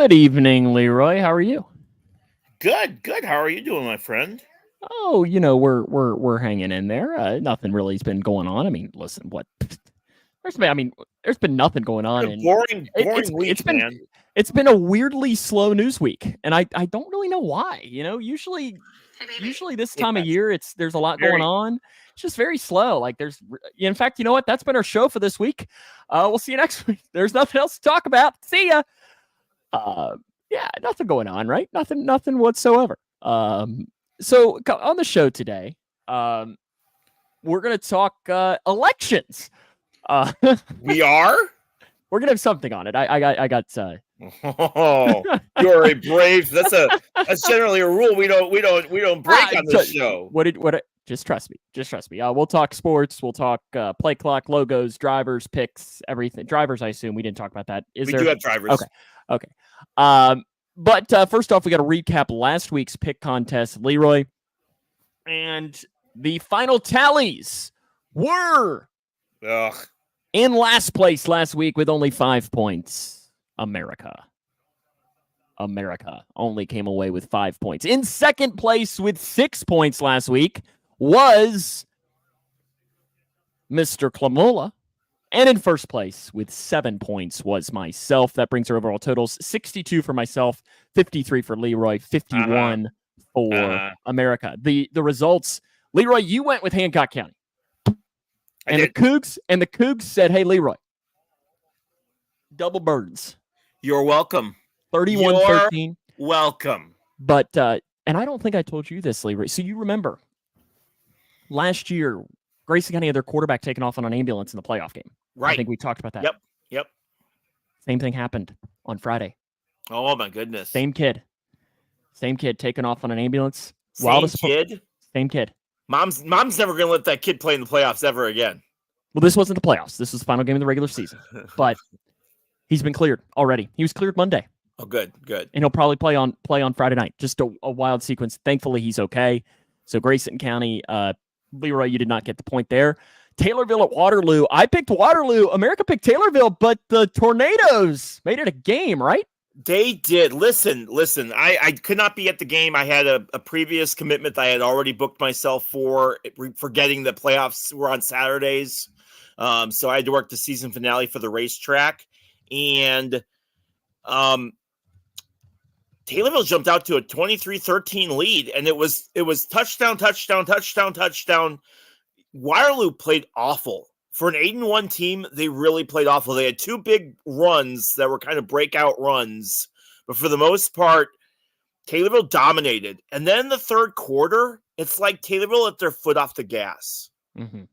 Good evening, Leroy. How are you? Good. How are you doing, my friend? Oh, we're hanging in there. Nothing really's been going on. I mean, listen, what? There's been nothing going on, Been a and boring, it, it's boring it's week, been man. it's been a weirdly slow news week, and I don't really know why. Usually this time of Yes, year, there's a lot going very. on. It's just very slow. In fact, you know what? That's been our show for this week. We'll see you next week. There's nothing else to talk about. See ya. Uh, yeah, nothing going on, right? Nothing whatsoever. So on the show today, we're gonna talk elections. Uh, We are. we're gonna have something on it. I got. Oh, you're a brave. That's generally a rule we don't break on this show. Just trust me. Just trust me. We'll talk sports. We'll talk play clock, logos, drivers, picks, everything. Drivers, I assume we didn't talk about that. We do have drivers. Okay. But first off, we got to recap last week's pick contest, Leroy, and the final tallies were Ugh. in last place last week with only 5 points. America only came away with 5 points. In second place with 6 points last week was Mr. Clamola. And in first place with 7 points was myself. That brings our overall totals 62 for myself, 53 for Leroy, 51 for America. The results, Leroy, you went with Hancock County. And the Cougs said, "Hey, Leroy, double burdens." You're welcome. 31-13. Welcome. But and I don't think I told you this, Leroy. So you remember last year, Grayson County had their quarterback taken off on an ambulance in the playoff game. Right. I think we talked about that. Yep. Same thing happened on Friday. Oh my goodness. Same kid taken off on an ambulance. Same kid. Mom's never gonna let that kid play in the playoffs ever again. Well, this wasn't the playoffs. This was the final game of the regular season. But he's been cleared already. He was cleared Monday. Oh, good. And he'll probably play on Friday night. Just a wild sequence. Thankfully, he's okay. So Grayson County, Leroy, you did not get the point there. Taylorville at Waterloo. I picked Waterloo. America picked Taylorville, but the Tornadoes made it a game, right? They did. Listen. I could not be at the game. I had a previous commitment that I had already booked myself for, forgetting that playoffs were on Saturdays. So I had to work the season finale for the racetrack. And Taylorville jumped out to a 23-13 lead, and it was touchdown. Waterloo played awful. For an 8-1 team, they really played awful. They had two big runs that were kind of breakout runs, but for the most part, Taylorville dominated. And then in the third quarter, it's like Taylorville let their foot off the gas. Mm-hmm.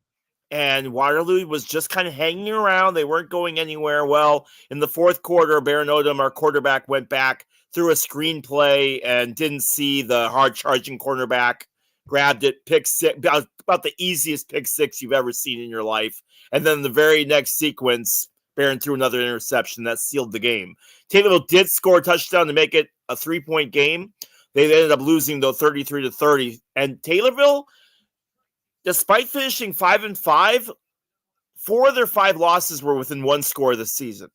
And Waterloo was just kind of hanging around. They weren't going anywhere. Well, in the fourth quarter, Baron Odom, our quarterback, went back, threw a screen play, and didn't see the hard-charging cornerback. Grabbed it, pick six, about the easiest pick six you've ever seen in your life. And then the very next sequence, Barron threw another interception that sealed the game. Taylorville did score a touchdown to make it a 3-point game. They ended up losing, though, 33-30. And Taylorville, despite finishing 5-5, 4 of their 5 losses were within 1 score this season.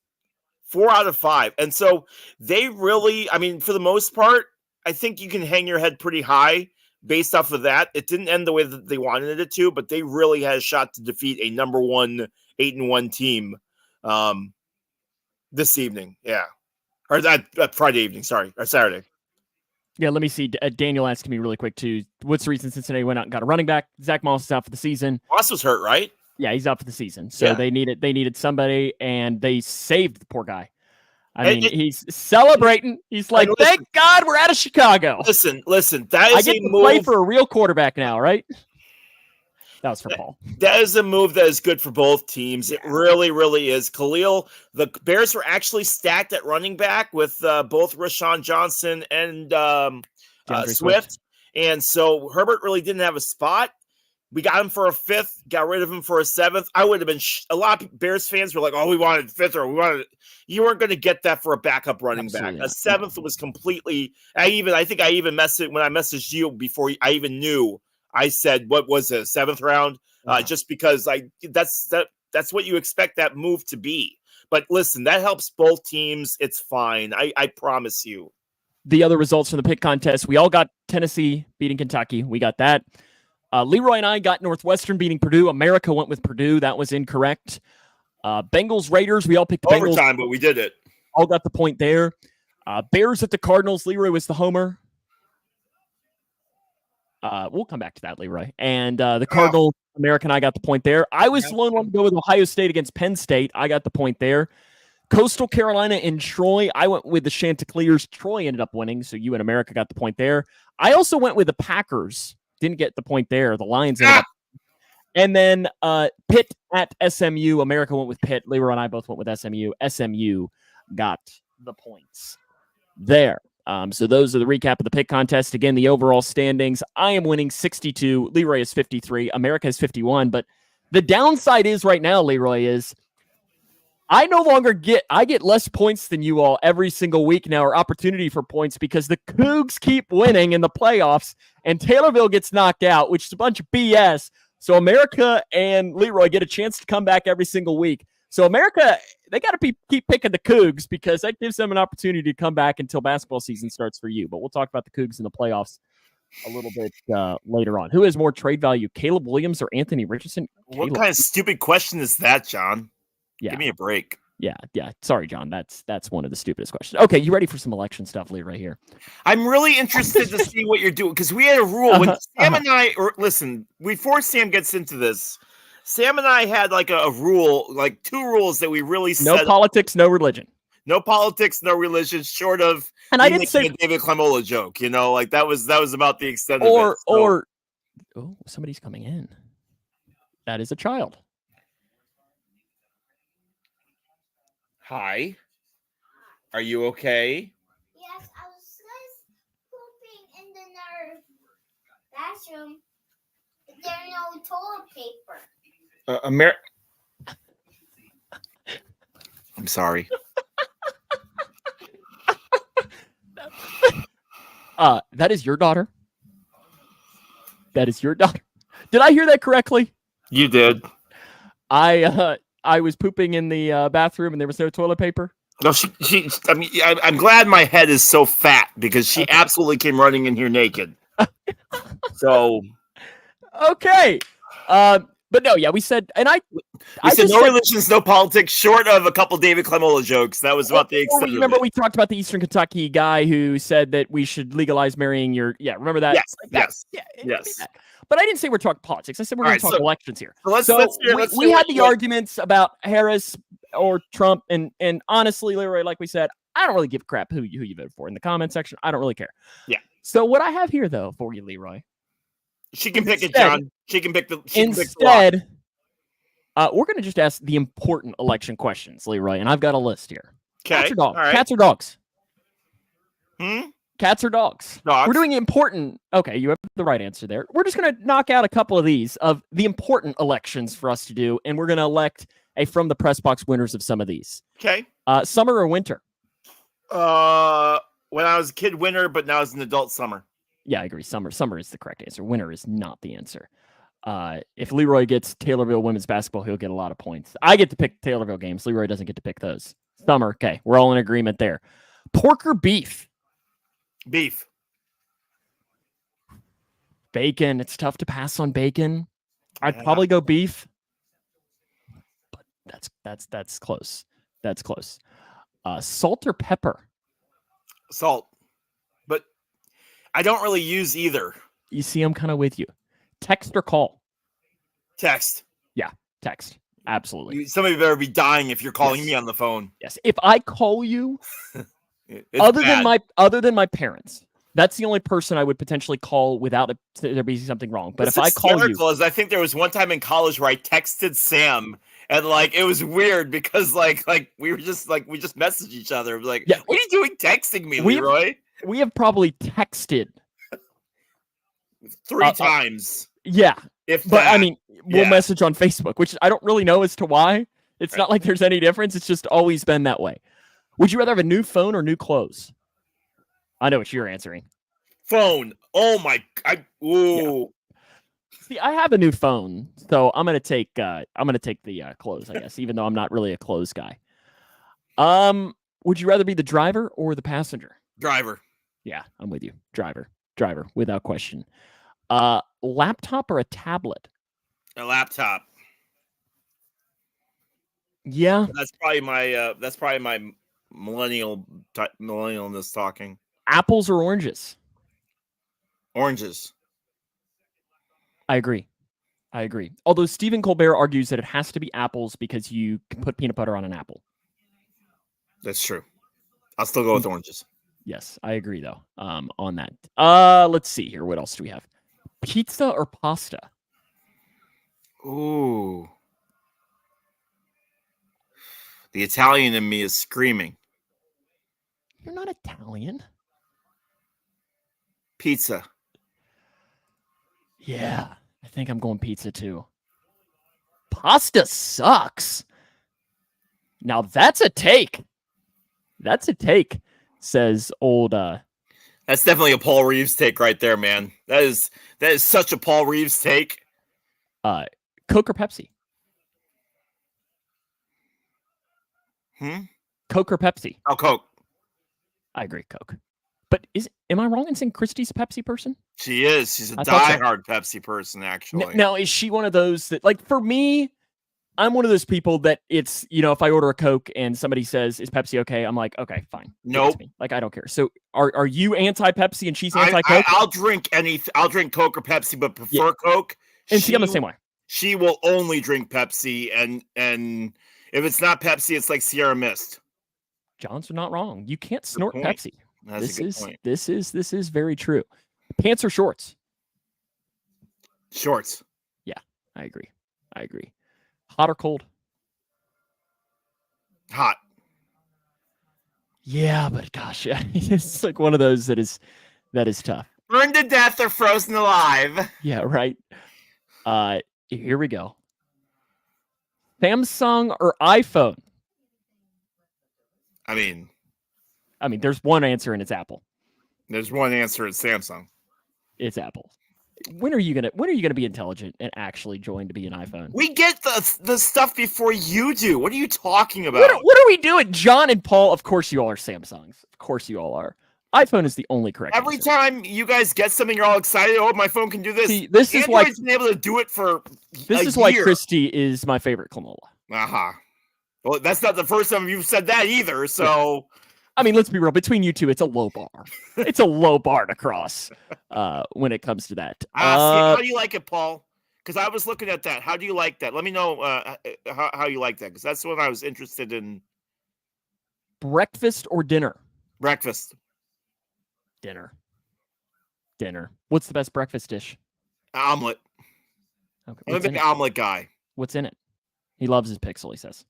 4 out of 5. And so they really, for the most part, I think you can hang your head pretty high based off of that. It didn't end the way that they wanted it to, but they really had a shot to defeat a number 1 8-1 team this evening. Yeah. Or that Friday evening, or Saturday. Yeah, let me see. Daniel asking me really quick, too. What's the reason Cincinnati went out and got a running back? Zach Moss is out for the season. Moss was hurt, right? Yeah, he's out for the season. So they needed somebody, and they saved the poor guy. He's celebrating. He's like, thank God we're out of Chicago. Listen. That is I get to play for a real quarterback now, right? That was for Paul. That is a move that is good for both teams. It really, really is. Khalil, the Bears were actually stacked at running back with both Rashawn Johnson and Swift. And so Herbert really didn't have a spot. We got him for a 5th, got rid of him for a 7th. I would have been a lot of Bears fans were like, "Oh, we wanted 5th, or we wanted." You weren't going to get that for a backup running back. A 7th was completely. I think I even messaged when I messaged you before I even knew. I said, "What was it, 7th round?" Just because that's what you expect that move to be. But listen, that helps both teams. It's fine. I promise you. The other results from the pick contest, we all got Tennessee beating Kentucky. We got that. Leroy and I got Northwestern beating Purdue. America went with Purdue. That was incorrect. Bengals, Raiders, we all picked the Bengals. Overtime, but we did it. All got the point there. Bears at the Cardinals. Leroy was the homer. We'll come back to that, Leroy. And the Cardinals, America and I got the point there. I was the lone one to go with Ohio State against Penn State. I got the point there. Coastal Carolina and Troy. I went with the Chanticleers. Troy ended up winning, so you and America got the point there. I also went with the Packers. Didn't get the point there. The Lions ended up. And then Pitt at SMU. America went with Pitt. Leroy and I both went with SMU. SMU got the points there. So those are the recap of the pick contest. Again, the overall standings. I am winning 62. Leroy is 53. America is 51. But the downside is right now, Leroy, is I no longer get less points than you all every single week now, or opportunity for points, because the Cougs keep winning in the playoffs and Taylorville gets knocked out, which is a bunch of BS. So America and Leroy get a chance to come back every single week. So America, they got to keep picking the Cougs, because that gives them an opportunity to come back until basketball season starts for you. But we'll talk about the Cougs in the playoffs a little bit later on. Who has more trade value, Caleb Williams or Anthony Richardson? What kind of stupid question is that, John? Yeah. Give me a break. Yeah. Sorry, John. That's one of the stupidest questions. Okay, you ready for some election stuff, Lee, right here? I'm really interested to see what you're doing, because we had a rule when Sam and I, listen, before Sam gets into this, Sam and I had like a rule, like 2 rules that we really set. No politics, no religion. No politics, no religion, short of I didn't say a David Klemola joke, like that was about the extent of it. Oh, somebody's coming in. That is a child. Hi. Are you okay? Yes, I was just pooping in the bathroom. There's no toilet paper. I'm sorry. That is your daughter? That is your daughter? Did I hear that correctly? You did. I was pooping in the bathroom and there was no toilet paper. No, I'm glad my head is so fat, because she absolutely came running in here naked. So, okay. But no, yeah, we said, and I said no religions, no politics, short of a couple David Klemola jokes. That was about the extent. Remember, we talked about the Eastern Kentucky guy who said that we should legalize marrying remember that? Yes. But I didn't say we're talking politics. I said we're going to talk elections here. We had the arguments about Harris or Trump, and honestly, Leroy, like we said, I don't really give a crap who you vote for in the comment section. I don't really care. Yeah. So what I have here, though, for you, Leroy. She can pick it, John. She can pick the. Instead, we're going to just ask the important election questions, Leroy, and I've got a list here. Okay. Cats or dogs? Right. Cats or dogs? Cats or dogs? Dogs. We're doing important. Okay, you have the right answer there. We're just going to knock out a couple of these of the important elections for us to do, and we're going to elect a from the Pressbox winners of some of these. Okay. Summer or winter? When I was a kid, winter, but now as an adult, summer. Yeah, I agree. Summer is the correct answer. Winter is not the answer. If Leroy gets Taylorville women's basketball, he'll get a lot of points. I get to pick Taylorville games. Leroy doesn't get to pick those. Summer, okay. We're all in agreement there. Pork or beef? Beef. Bacon. It's tough to pass on bacon. I'd probably go beef. But that's close. That's close. Salt or pepper? Salt. But I don't really use either. You see, I'm kind of with you. Text or call? Text. Yeah, text. Absolutely. Somebody better be dying if you're calling me on the phone. Yes. If I call you, other than my parents, that's the only person I would potentially call without there being something wrong. But if I call you, I think there was one time in college where I texted Sam, and it was weird because we just messaged each other. Like, yeah, what are you doing texting me, Leroy? We have probably texted 3 times. Yeah. We'll message on Facebook, which I don't really know as to why. It's not like there's any difference. It's just always been that way. Would you rather have a new phone or new clothes? I know what you're answering. Phone. Oh my! Yeah. See, I have a new phone, so I'm gonna take the clothes, I guess, even though I'm not really a clothes guy. Would you rather be the driver or the passenger? Driver. Yeah, I'm with you. Driver, without question. Laptop or a tablet? A laptop. Yeah. That's probably my millennialness talking. Apples or oranges? Oranges. I agree. Although Stephen Colbert argues that it has to be apples because you can put peanut butter on an apple. That's true. I'll still go with oranges. Yes, I agree though. On that. Let's see here. What else do we have? Pizza or pasta? Ooh. The Italian in me is screaming. You're not Italian. Pizza. Yeah, I think I'm going pizza too. Pasta sucks. Now that's a take. Says old That's definitely a Paul Reeves take right there, man. That is such a Paul Reeves take. Coke or Pepsi? Coke or Pepsi? Oh, Coke. I agree, Coke. But am I wrong in saying Christy's a Pepsi person? She is. She's a I thought so. diehard Pepsi person, actually. Now, is she one of those that, like, for me, I'm one of those people that it's, if I order a Coke and somebody says, is Pepsi okay? I'm like, okay, fine. Nope. Like, I don't care. So are you anti-Pepsi and she's anti-Coke? I'll drink I'll drink Coke or Pepsi, but prefer Coke. And I'm the same way. She will only drink Pepsi, and if it's not Pepsi, it's like Sierra Mist. John's not wrong. You can't snort Pepsi. That's a good point. This is very true. Pants or shorts? Shorts. Yeah, I agree. Hot or cold? Hot. Yeah, but gosh, it's like one of those that is tough. Burned to death or frozen alive. Yeah, right. Here we go. Samsung or iPhone? I mean, there's one answer and it's Apple. There's one answer, it's Samsung. It's Apple. When are you gonna be intelligent and actually join to be an iPhone? We get the stuff before you do. What are you talking about? What are we doing? John and Paul, of course you all are Samsungs. Of course you all are. iPhone is the only correct Every answer. time you guys get something, you're all excited. Oh, my phone can do this. See, this is why Android's been able to do it for why Christy is my favorite Clamola. Well, that's not the first time you've said that either. So, let's be real. Between you two, it's a low bar. It's a low bar to cross when it comes to that. How do you like it, Paul? Because I was looking at that. How do you like that? Let me know how you like that, because that's what I was interested in. Breakfast or dinner? Breakfast. Dinner. What's the best breakfast dish? Omelet. Okay. I'm a big omelet guy. What's in it? He loves his pixel, he says.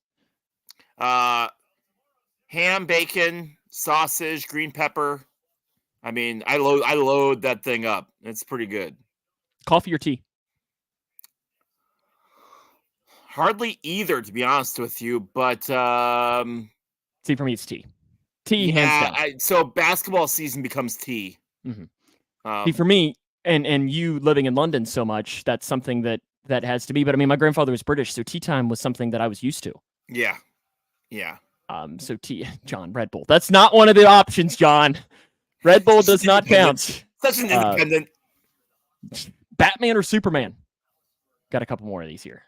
Ham, bacon, sausage, green pepper. I load that thing up. It's pretty good. Coffee or tea? Hardly either, to be honest with you. But see, for me, it's tea. Tea, hands down. So basketball season becomes tea. Mm-hmm. See, for me, and you living in London so much, that's something that has to be. But my grandfather was British, so tea time was something that I was used to. Yeah. So tea, John, Red Bull. That's not one of the options, John. Red Bull does not count. Such an independent. Batman or Superman? Got a couple more of these here.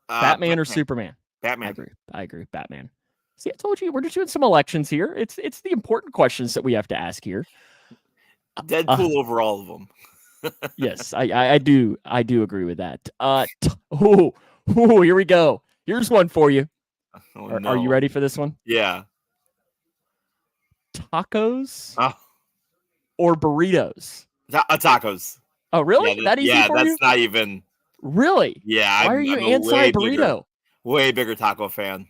Batman or Superman? Batman. I agree. Batman. See, I told you we're just doing some elections here. It's the important questions that we have to ask here. Deadpool over all of them. Yes, I do agree with that. Here we go. Here's one for you. Are you ready for this one? Yeah. Tacos or burritos? Tacos. Oh, really? That easy for you? That's not even. Really? Yeah. Why are you anti-burrito? Way bigger taco fan.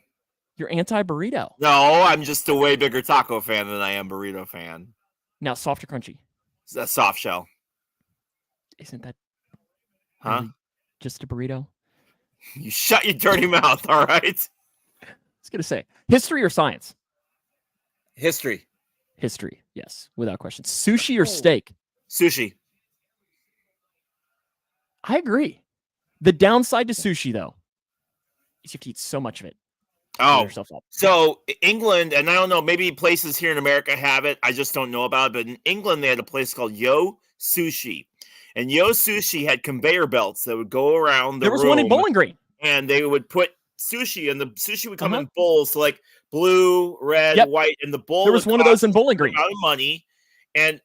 You're anti-burrito? No, I'm just a way bigger taco fan than I am burrito fan. Now, soft or crunchy? It's a soft shell. Isn't that really just a burrito? You shut your dirty mouth, all right? I was going to say, history or science? History, yes, without question. Sushi or steak? Sushi. I agree. The downside to sushi, though, is you have to eat so much of it. Oh, yourself up. So England, and I don't know, maybe places here in America have it. I just don't know about it. But in England, they had a place called Yo Sushi. And Yo Sushi had conveyor belts that would go around the room. There was one in Bowling Green. And they would put sushi, and the sushi would come in bowls. So like blue, red, white, and the bowl. There was one of those in Bowling Green. Amount of money. And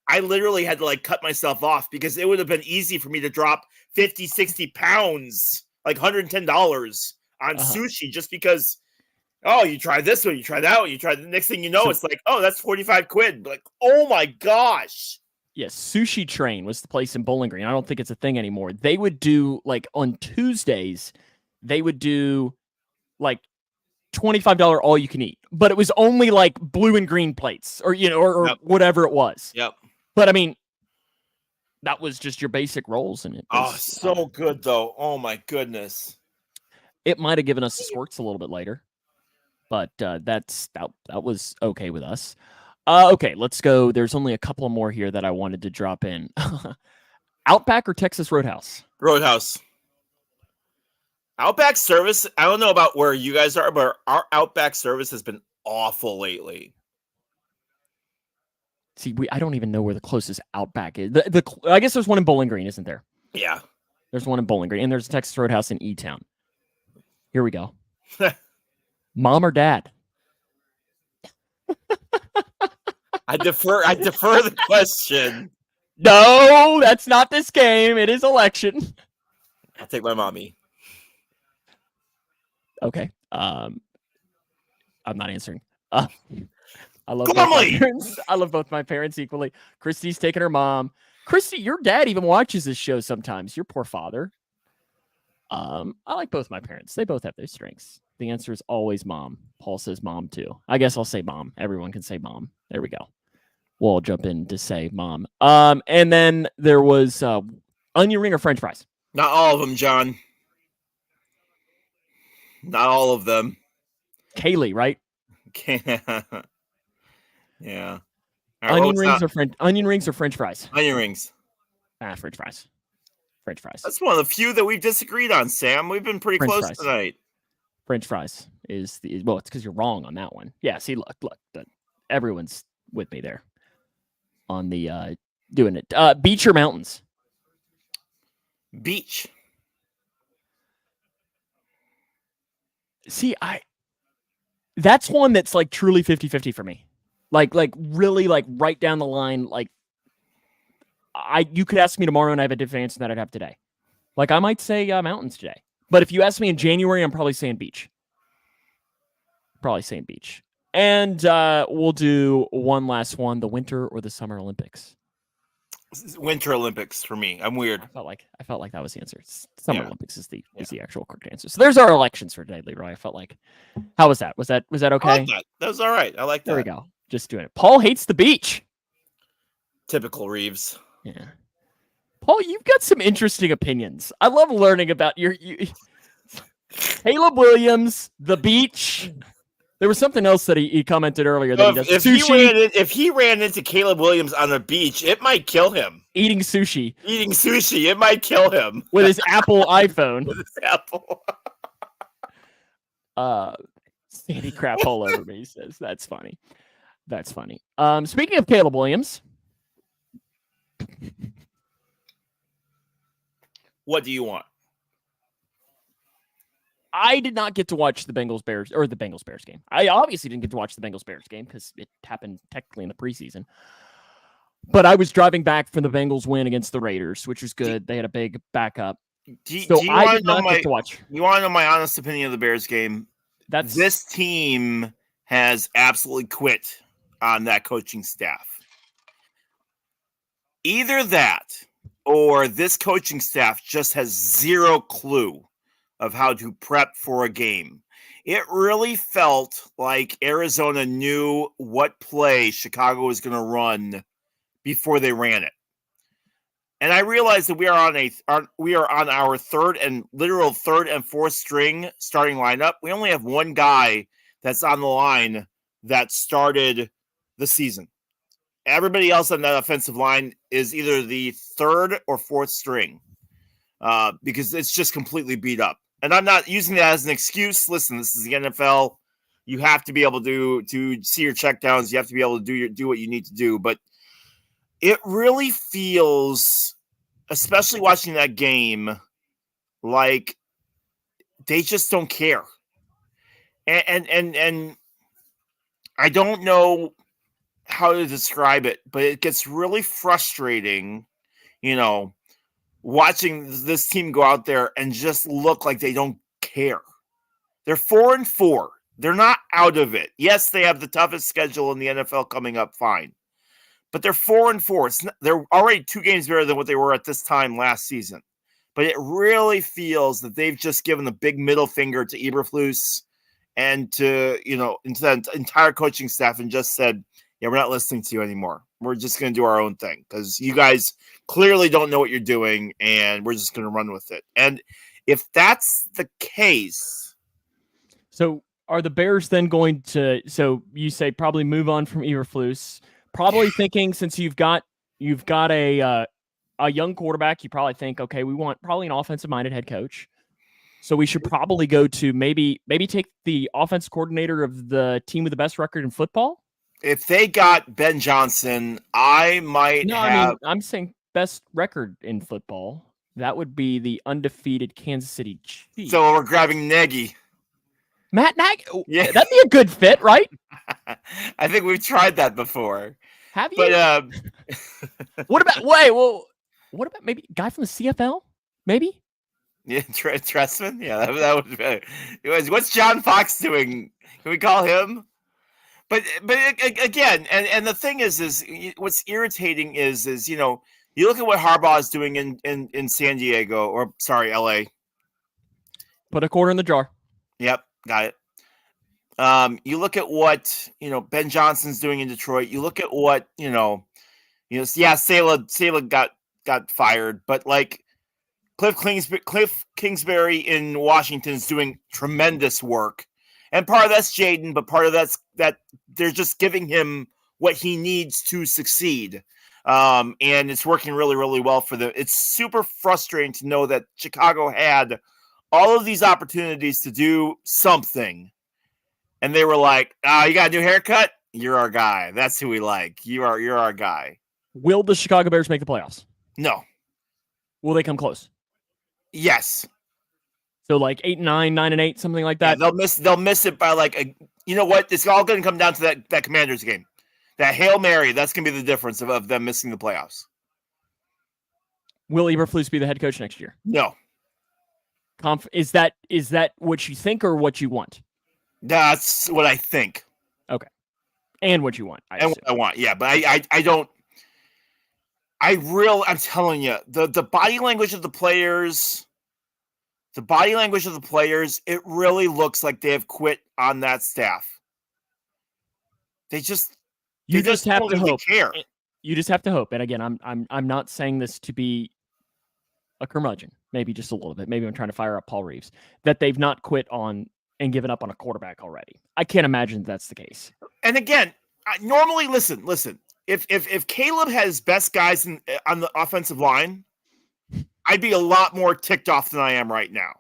I literally had to like cut myself off because it would have been easy for me to drop 50, 60 pounds, like $110 on sushi just because, you try this one, you try that one, you try the next thing you know, it's like, that's 45 quid. Like, oh my gosh. Yes, Sushi Train was the place in Bowling Green. I don't think it's a thing anymore. They would do, like, on Tuesdays, they would do, like, $25 all you can eat. But it was only, like, blue and green plates or, or whatever it was. Yep. But, I mean, that was just your basic rolls in it. So good, though. Oh, my goodness. It might have given us the squirts a little bit later. But that was okay with us. Okay, let's go. There's only a couple more here that I wanted to drop in. Outback or Texas Roadhouse? Roadhouse. Outback service, I don't know about where you guys are, but our Outback service has been awful lately. See, I don't even know where the closest Outback is. I guess there's one in Bowling Green, isn't there? Yeah. There's one in Bowling Green, and there's a Texas Roadhouse in E-Town. Here we go. Mom or dad? I defer the question. No, that's not this game. It is election. I'll take my mommy. Okay. I'm not answering. I love both my parents. I love both my parents equally. Christy's taking her mom. Christy, your dad even watches this show sometimes. Your poor father. I like both my parents. They both have their strengths. The answer is always mom. Paul says mom too. I guess I'll say mom. Everyone can say mom. There we go. We'll all jump in to say mom. And then there was onion ring or French fries. Not all of them, John. Not all of them. Kaylee, right? Yeah. Onion rings or French fries? Onion rings. French fries. French fries. That's one of the few that we've disagreed on, Sam. We've been pretty close tonight. French fries is it's because you're wrong on that one. Yeah, see, look, everyone's with me there on the doing it. Beach or mountains? Beach. See, that's one that's like truly 50-50 for me. Like really like right down the line. Like you could ask me tomorrow and I have a different answer than I'd have today. Like I might say mountains today. But if you ask me in January, I'm probably saying beach. And we'll do one last one, the Winter or the Summer Olympics. Winter Olympics for me. I'm weird. I felt like that was the answer. Summer Olympics is the actual correct answer. So there's our elections for today, Leroy. I felt like, how was that? Was that okay? I like that. That was all right. I like that. There we go. Just doing it. Paul hates the beach. Typical Reeves. Yeah. Paul, you've got some interesting opinions. I love learning about you. Caleb Williams, the beach. There was something else that he commented earlier that he does. Sushi. If he ran into Caleb Williams on a beach, it might kill him. Eating sushi, it might kill him with his Apple iPhone. With his Apple. Sandy crap all over me. He says that's funny. Speaking of Caleb Williams, what do you want? I did not get to watch the Bengals-Bears game. I obviously didn't get to watch the Bengals-Bears game because it happened technically in the preseason. But I was driving back from the Bengals win against the Raiders, which was good. They had a big backup. I did not get to watch. You want to know my honest opinion of the Bears game? This team has absolutely quit on that coaching staff. Either that or this coaching staff just has zero clue of how to prep for a game. It really felt like Arizona knew what play Chicago was going to run before they ran it. And I realized that we are on our third and fourth string starting lineup. We only have one guy that's on the line that started the season. Everybody else on that offensive line is either the third or fourth string because it's just completely beat up. and I'm not using that as an excuse. Listen, this is the NFL. You have to be able to see your checkdowns. You have to be able to do what you need to do. But it really feels, especially watching that game, like they just don't care. And I don't know how to describe it, but it gets really frustrating, watching this team go out there and just look like they don't care. They're 4-4. They're not out of it. Yes, they have the toughest schedule in the NFL coming up, fine. But they're 4-4. They're already 2 games better than what they were at this time last season. But it really feels that they've just given the big middle finger to Eberflus and to the entire coaching staff and just said, yeah, we're not listening to you anymore. We're just going to do our own thing because you guys clearly don't know what you're doing, and we're just going to run with it. And if that's the case. So are the Bears then going to, so you say probably move on from Eberflus, probably thinking since you've got a young quarterback, you probably think, okay, we want probably an offensive-minded head coach. So we should probably go to maybe take the offense coordinator of the team with the best record in football. If they got Ben Johnson, I might I'm saying best record in football. That would be the undefeated Kansas City Chiefs. So we're grabbing Nagy. Matt Nagy? Yeah. That'd be a good fit, right? I think we've tried that before. Have you? But what about maybe a guy from the CFL? Maybe? Yeah, Tressman? Yeah, that would be better. What's John Fox doing? Can we call him? But again, and the thing is what's irritating is you look at what Harbaugh is doing in San Diego, or sorry, LA. Put a quarter in the jar. Yep, got it. You look at what Ben Johnson's doing in Detroit. You look at what Saleh got fired, but like Cliff Kingsbury in Washington is doing tremendous work. And part of that's Jaden, but part of that's that they're just giving him what he needs to succeed. And it's working really, really well for them. It's super frustrating to know that Chicago had all of these opportunities to do something. And they were like, you got a new haircut? You're our guy. That's who we like. You're our guy. Will the Chicago Bears make the playoffs? No. Will they come close? Yes. So like 8-9, 9-8, something like that. Yeah, they'll miss it by like you know what? It's all going to come down to that Commanders game. That Hail Mary, that's going to be the difference of them missing the playoffs. Will Eberflus be the head coach next year? No. Is that what you think or what you want? That's what I think. Okay. And what you want. What I want, yeah. But I don't. I'm telling you, the body language of the players. The body language of the players, it really looks like they have quit on that staff. You just have to hope. Care. You just have to hope. And again, I'm not saying this to be a curmudgeon. Maybe just a little bit. Maybe I'm trying to fire up Paul Reeves. That they've not quit on and given up on a quarterback already. I can't imagine that's the case. And again, normally, listen. If Caleb has best guys on the offensive line, I'd be a lot more ticked off than I am right now.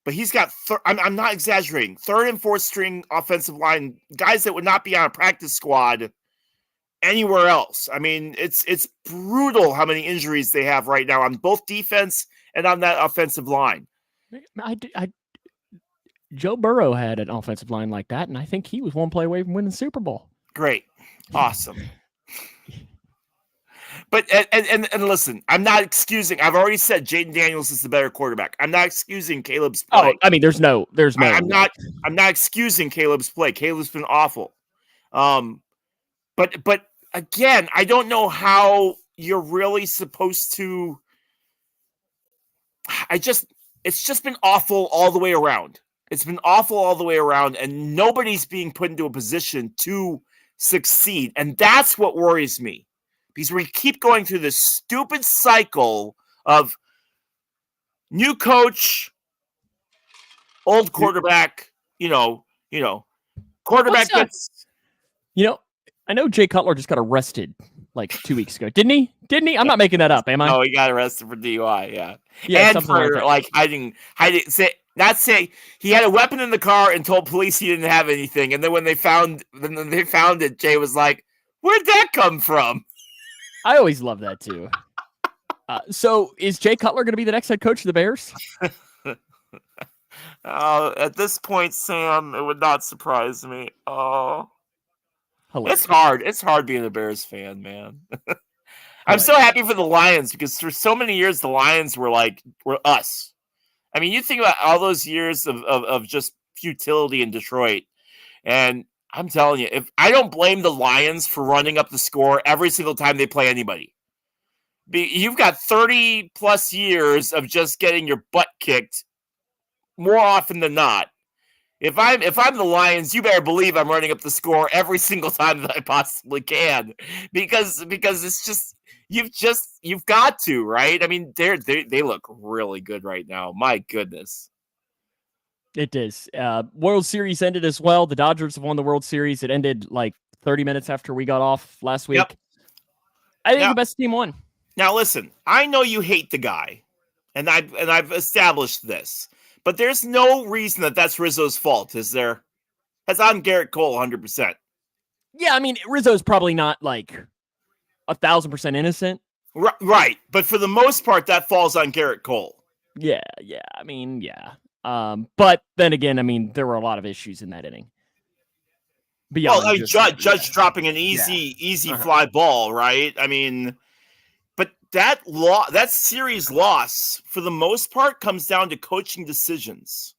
But he's got, I'm not exaggerating, 3rd and 4th string offensive line, guys that would not be on a practice squad anywhere else. I mean, it's brutal how many injuries they have right now on both defense and on that offensive line. Joe Burrow had an offensive line like that, and I think he was one play away from winning the Super Bowl. Great. Awesome. But and listen, I'm not excusing. I've already said Jaden Daniels is the better quarterback. I'm not excusing Caleb's play. Oh, I mean, there's no. I'm not excusing Caleb's play. Caleb's been awful. But again, I don't know how you're really supposed to. It's just been awful all the way around. It's been awful all the way around, and nobody's being put into a position to succeed, and that's what worries me. Because we keep going through this stupid cycle of new coach, old quarterback, quarterback gets. I know Jay Cutler just got arrested like 2 weeks ago. Didn't he? I'm not making that up, am I? No, he got arrested for DUI. Yeah, Yeah, and for hiding. Say he had a weapon in the car and told police he didn't have anything. And then when they found it, Jay was like, "Where'd that come from?" I always love that too. So is Jay Cutler going to be the next head coach of the Bears? At this point, Sam, it would not surprise me. Oh, hilarious. It's hard. It's hard being a Bears fan, man. I'm so happy for the Lions because for so many years the Lions were us. I mean, you think about all those years of just futility in Detroit, and I'm telling you, if I don't blame the Lions for running up the score every single time they play anybody. You've got 30 plus years of just getting your butt kicked more often than not. If I'm the Lions, you better believe I'm running up the score every single time that I possibly can, because it's just you've got to, right? I mean, they look really good right now. My goodness. It is. World Series ended as well. The Dodgers have won the World Series. It ended like 30 minutes after we got off last week. Yep. I think the best team won. Now listen, I know you hate the guy, and I've established this. But there's no reason that that's Rizzo's fault, is there? That's on Garrett Cole 100%. Yeah, I mean, Rizzo's probably not like 1,000% innocent. Right. But for the most part, that falls on Garrett Cole. Yeah. I mean, yeah. But then again, I mean, there were a lot of issues in that inning. Beyond Judge dropping an easy fly ball, right? I mean, but that series loss, for the most part, comes down to coaching decisions.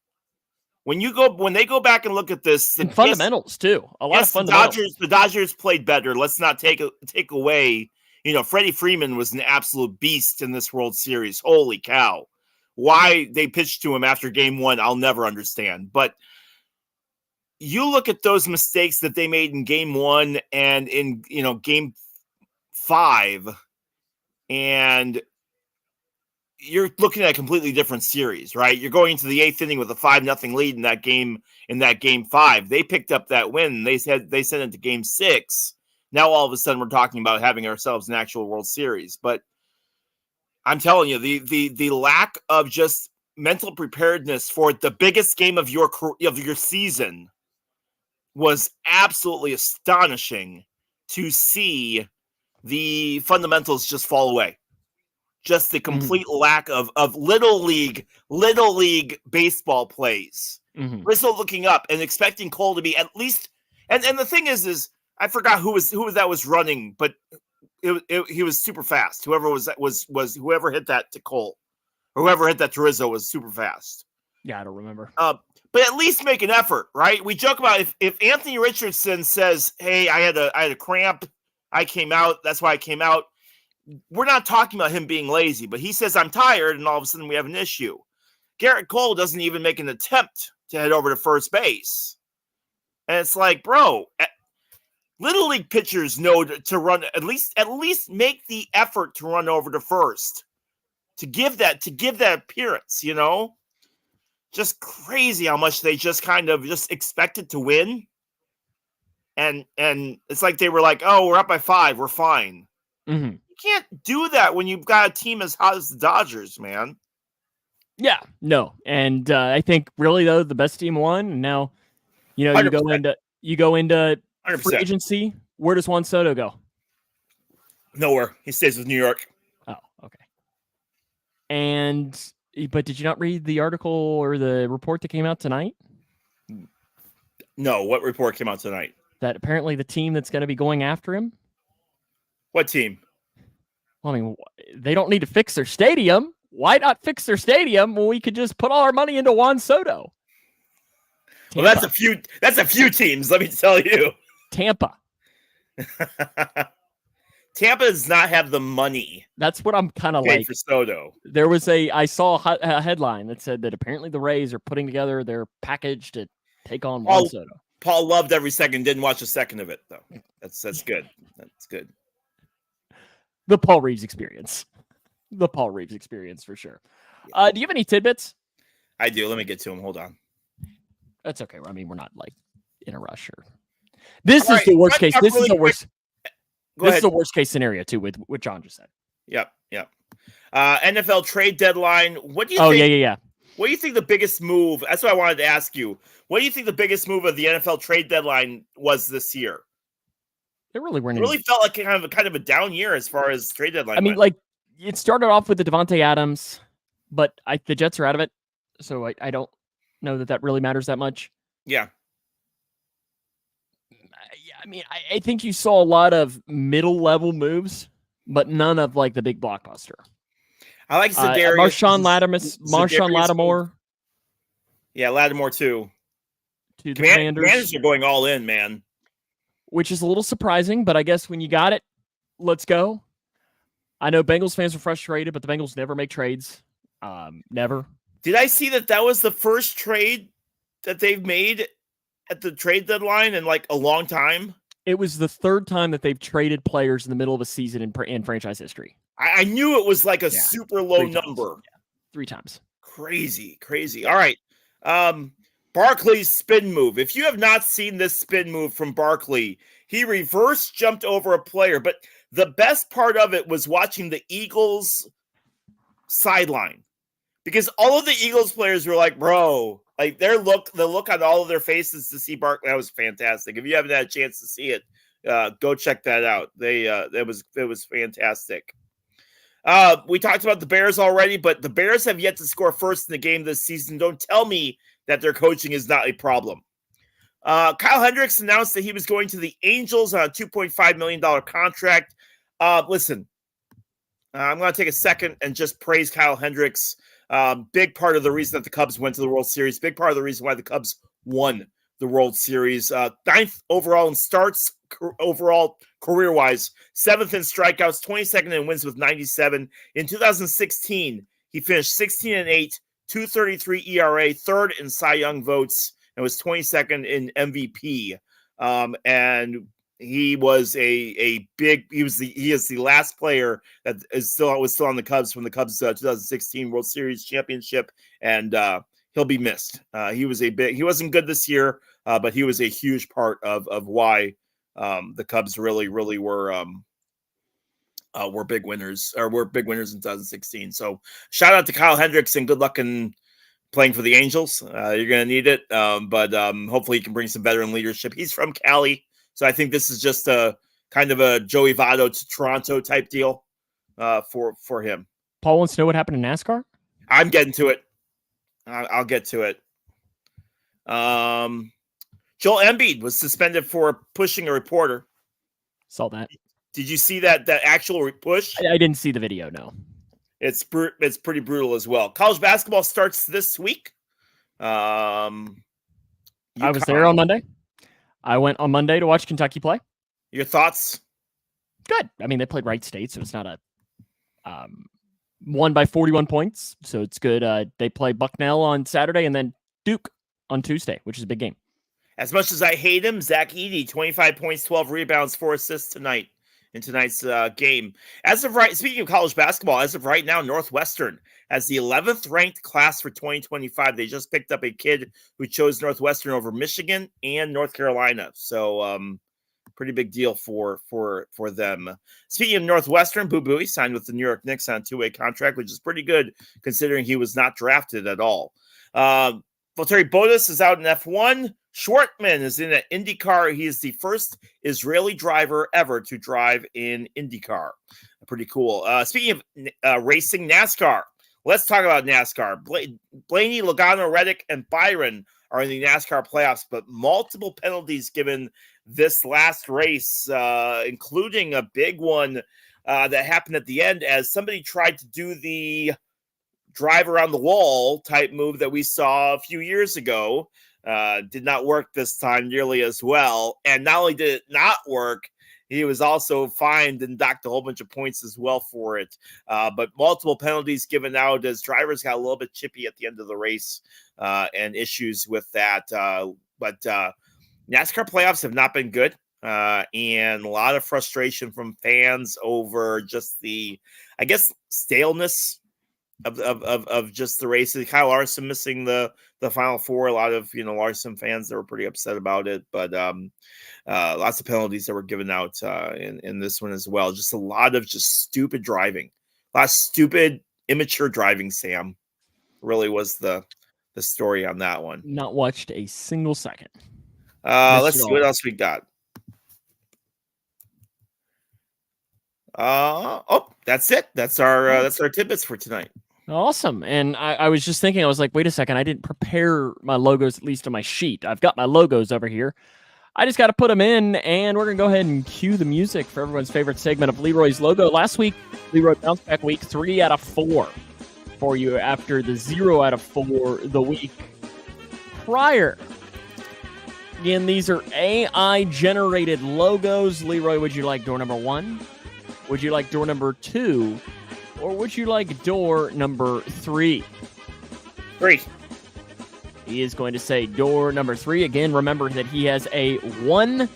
When they go back and look at this, and fundamentals too. A lot of fundamentals. The Dodgers played better. Let's not take away. Freddie Freeman was an absolute beast in this World Series. Holy cow! Why they pitched to him after Game 1, I'll never understand. But you look at those mistakes that they made in Game 1 and in Game 5. And you're looking at a completely different series, right? You're going into the 8th inning with a 5-0 lead in that game. In that Game 5, they picked up that win. They sent it to Game 6. Now all of a sudden we're talking about having ourselves an actual World Series. But I'm telling you, the lack of just mental preparedness for the biggest game of your season was absolutely astonishing to see. The fundamentals just fall away. Just the complete lack of little league baseball plays. Rizzo looking up and expecting Cole to be at least. And the thing is I forgot who was running, but he was super fast. Whoever hit that to Cole, or whoever hit that to Rizzo was super fast. Yeah, I don't remember. But at least make an effort, right? We joke about if Anthony Richardson says, "Hey, I had a cramp. I came out. That's why I came out." We're not talking about him being lazy, but he says, "I'm tired," and all of a sudden we have an issue. Garrett Cole doesn't even make an attempt to head over to first base. And it's like, bro, little league pitchers know to run, at least make the effort to run over to first, to give that appearance, Just crazy how much they just kind of just expected to win. And it's like they were like, "Oh, we're up by 5. We're fine." You can't do that when you've got a team as hot as the Dodgers, man. Yeah, no. And I think really though, the best team won. And now, 100%. you go into free agency. Where does Juan Soto go? Nowhere. He stays with New York. Oh, okay. But did you not read the article or the report that came out tonight? No, what report came out tonight? That apparently the team that's going to be going after him. What team? Well, I mean, they don't need to fix their stadium. Why not fix their stadium when we could just put all our money into Juan Soto? Tampa. Well, that's a few teams, let me tell you. Tampa. Tampa does not have the money. That's what I'm kind of like. For Soto. I saw a headline that said that apparently the Rays are putting together their package to take on Juan Soto. Paul loved every second, didn't watch a second of it, though. That's good. That's good. The Paul Reeves experience. The Paul Reeves experience for sure. Do you have any tidbits? I do. Let me get to him. Hold on. That's okay. I mean, we're not like in a rush. This is the worst case. This is the worst. This is the worst case scenario too, with what John just said. Yep. NFL trade deadline. What do you think? Yeah. What do you think the biggest move? That's what I wanted to ask you. What do you think the biggest move of the NFL trade deadline was this year? It really weren't. It really felt like kind of a down year as far as trade deadline. I mean, like it started off with the Devontae Adams, but the Jets are out of it, so I don't know that really matters that much. Yeah. I mean, I think you saw a lot of middle level moves, but none of like the big blockbuster. I like Marshawn Lattimore. Yeah, Lattimore too. To the Commanders are going all in, man. Which is a little surprising, but I guess when you got it, let's go. I know Bengals fans are frustrated, but the Bengals never make trades. Never. Did I see that was the first trade that they've made at the trade deadline in like a long time? It was the third time that they've traded players in the middle of a season in franchise history. I knew it was like a super low number. Yeah. 3 times. Crazy. All right. Barkley's spin move. If you have not seen this spin move from Barkley, he reverse jumped over a player. But the best part of it was watching the Eagles sideline. Because all of the Eagles players were like, bro, like the look on all of their faces to see Barkley, that was fantastic. If you haven't had a chance to see it, go check that out. It was fantastic. We talked about the Bears already, but the Bears have yet to score first in the game this season. Don't tell me that their coaching is not a problem. Kyle Hendricks announced that he was going to the Angels on a $2.5 million contract. Listen, I'm going to take a second and just praise Kyle Hendricks. Big part of the reason that the Cubs went to the World Series, big part of the reason why the Cubs won the World Series. 9th overall in starts, overall career-wise, 7th in strikeouts, 22nd in wins with 97. In 2016, he finished 16-8, 2.33 ERA, 3rd in Cy Young votes, and was 22nd in MVP. And he was he is the last player that was still on the Cubs from the Cubs 2016 World Series championship, and he'll be missed. He wasn't good this year, but he was a huge part of why the Cubs really were big winners in 2016. So shout out to Kyle Hendricks and good luck in playing for the Angels. You're going to need it, but hopefully he can bring some veteran leadership. He's from Cali. So I think this is just a kind of a Joey Votto to Toronto type deal for him. Paul wants to know what happened in NASCAR? I'm getting to it. I'll get to it. Joel Embiid was suspended for pushing a reporter. Saw that. Did you see that actual push? I didn't see the video, no. It's pretty brutal as well. College basketball starts this week. I was there on Monday. I went on Monday to watch Kentucky play. Your thoughts? Good. I mean, they played Wright State, so it's not a won by 41 points, so it's good. They play Bucknell on Saturday and then Duke on Tuesday, which is a big game. As much as I hate him, Zach Edey, 25 points, 12 rebounds, 4 assists in tonight's game. Speaking of college basketball, as of right now, Northwestern has the 11th ranked class for 2025. They just picked up a kid who chose Northwestern over Michigan and North Carolina. So pretty big deal for them. Speaking of Northwestern, Boo Buie signed with the New York Knicks on a 2-way contract, which is pretty good considering he was not drafted at all. Valtteri Bottas is out in F1. Schwartzman is in an IndyCar. He is the first Israeli driver ever to drive in IndyCar. Pretty cool. Speaking of racing, NASCAR. Let's talk about NASCAR. Blaney, Logano, Reddick, and Byron are in the NASCAR playoffs, but multiple penalties given this last race, including a big one that happened at the end as somebody tried to do the drive around the wall type move that we saw a few years ago. Did not work this time nearly as well. And not only did it not work, he was also fined and docked a whole bunch of points as well for it. But multiple penalties given out as drivers got a little bit chippy at the end of the race and issues with that. But NASCAR playoffs have not been good. And a lot of frustration from fans over just the, I guess, staleness of just the races. Kyle Larson missing the Final Four. A lot of Larson fans that were pretty upset about it, but lots of penalties that were given out in this one as well. Just a lot of just stupid driving, a lot of stupid, immature driving. Sam really was the story on that one. Not watched a single second. Let's see what else we got. That's it. That's our tidbits for tonight. Awesome. And I was just thinking, I was like, wait a second, I didn't prepare my logos, at least on my sheet. I've got my logos over here. I just got to put them in, and we're going to go ahead and cue the music for everyone's favorite segment of Leroy's Logo. Last week, Leroy Bounce Back Week, 3 out of 4 for you after the 0 out of 4 the week prior. Again, these are AI-generated logos. Leroy, would you like door number 1? Would you like door number 2? Or would you like door number 3? 3. He is going to say door number 3. Again, remember that he has a 1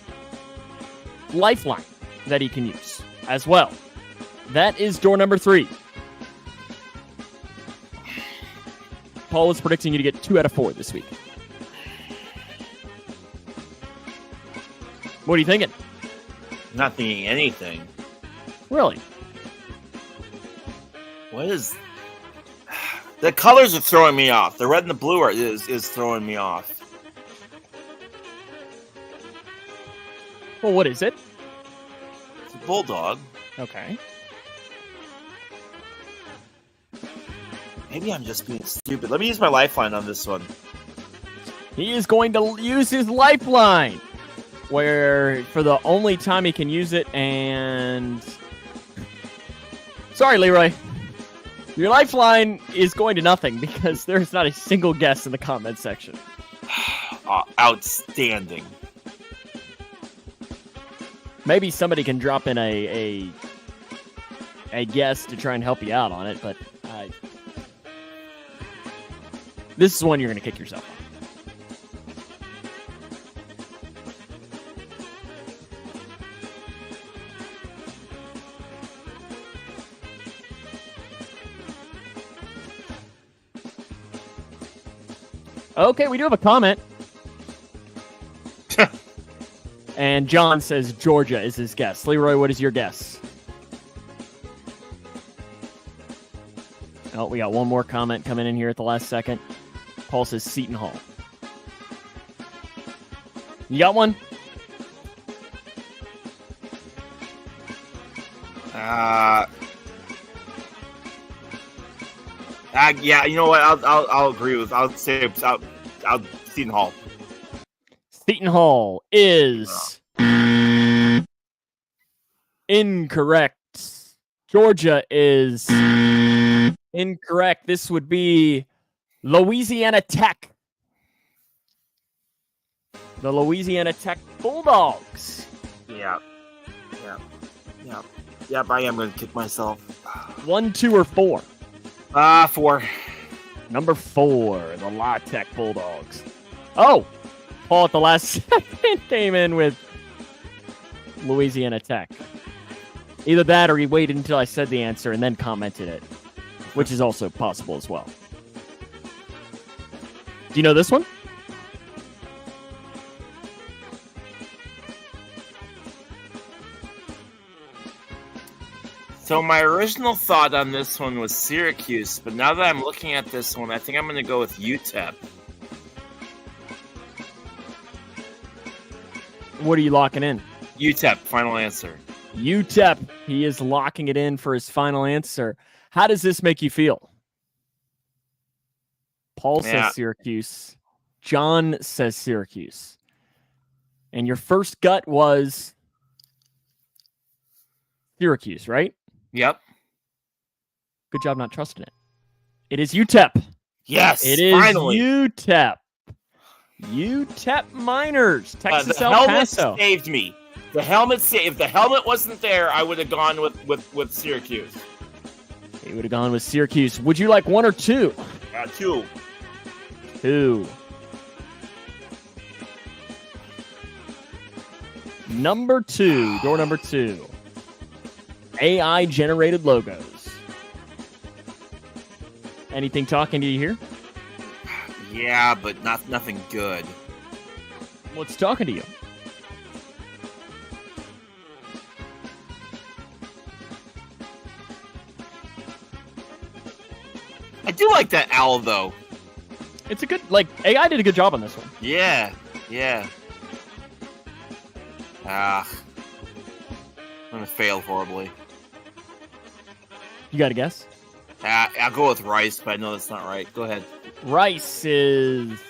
lifeline that he can use as well. That is door number 3. Paul was predicting you to get 2 out of 4 this week. What are you thinking? Not thinking anything. Really? What is... The colors are throwing me off. The red and the blue is throwing me off. Well, what is it? It's a bulldog. Okay. Maybe I'm just being stupid. Let me use my lifeline on this one. He is going to use his lifeline, where for the only time he can use it, and... Sorry, Leroy. Your lifeline is going to nothing because there's not a single guess in the comment section. Outstanding. Maybe somebody can drop in a guess to try and help you out on it, but this is one you're going to kick yourself on. Okay, we do have a comment. And John says Georgia is his guess. Leroy, what is your guess? Oh, we got one more comment coming in here at the last second. Paul says Seton Hall. You got one? Yeah, you know what? I'll agree with. I'll say I'll Seton Hall. Seton Hall is incorrect. Georgia is incorrect. This would be Louisiana Tech. The Louisiana Tech Bulldogs. Yeah. I am going to kick myself. 1, 2, or 4? 4. Number 4, the La Tech Bulldogs. Oh, Paul at the last second came in with Louisiana Tech. Either that or he waited until I said the answer and then commented it, which is also possible as well. Do you know this one? So my original thought on this one was Syracuse, but now that I'm looking at this one, I think I'm going to go with UTEP. What are you locking in? UTEP, final answer. UTEP. He is locking it in for his final answer. How does this make you feel? Paul says Syracuse. John says Syracuse. And your first gut was Syracuse, right? Yep. Good job not trusting it. It is UTEP. Yes, it is finally. UTEP. UTEP Miners, Texas El Paso. The helmet saved me. The helmet saved. If the helmet wasn't there, I would have gone with Syracuse. He would have gone with Syracuse. Would you like 1 or 2? 2. 2. Number 2, door number 2. AI-generated logos. Anything talking to you here? Yeah, but nothing good. What's talking to you? I do like that owl, though. It's a good, AI did a good job on this one. Yeah. I'm gonna fail horribly. You got a guess? I'll go with rice, but I know that's not right. Go ahead. Rice is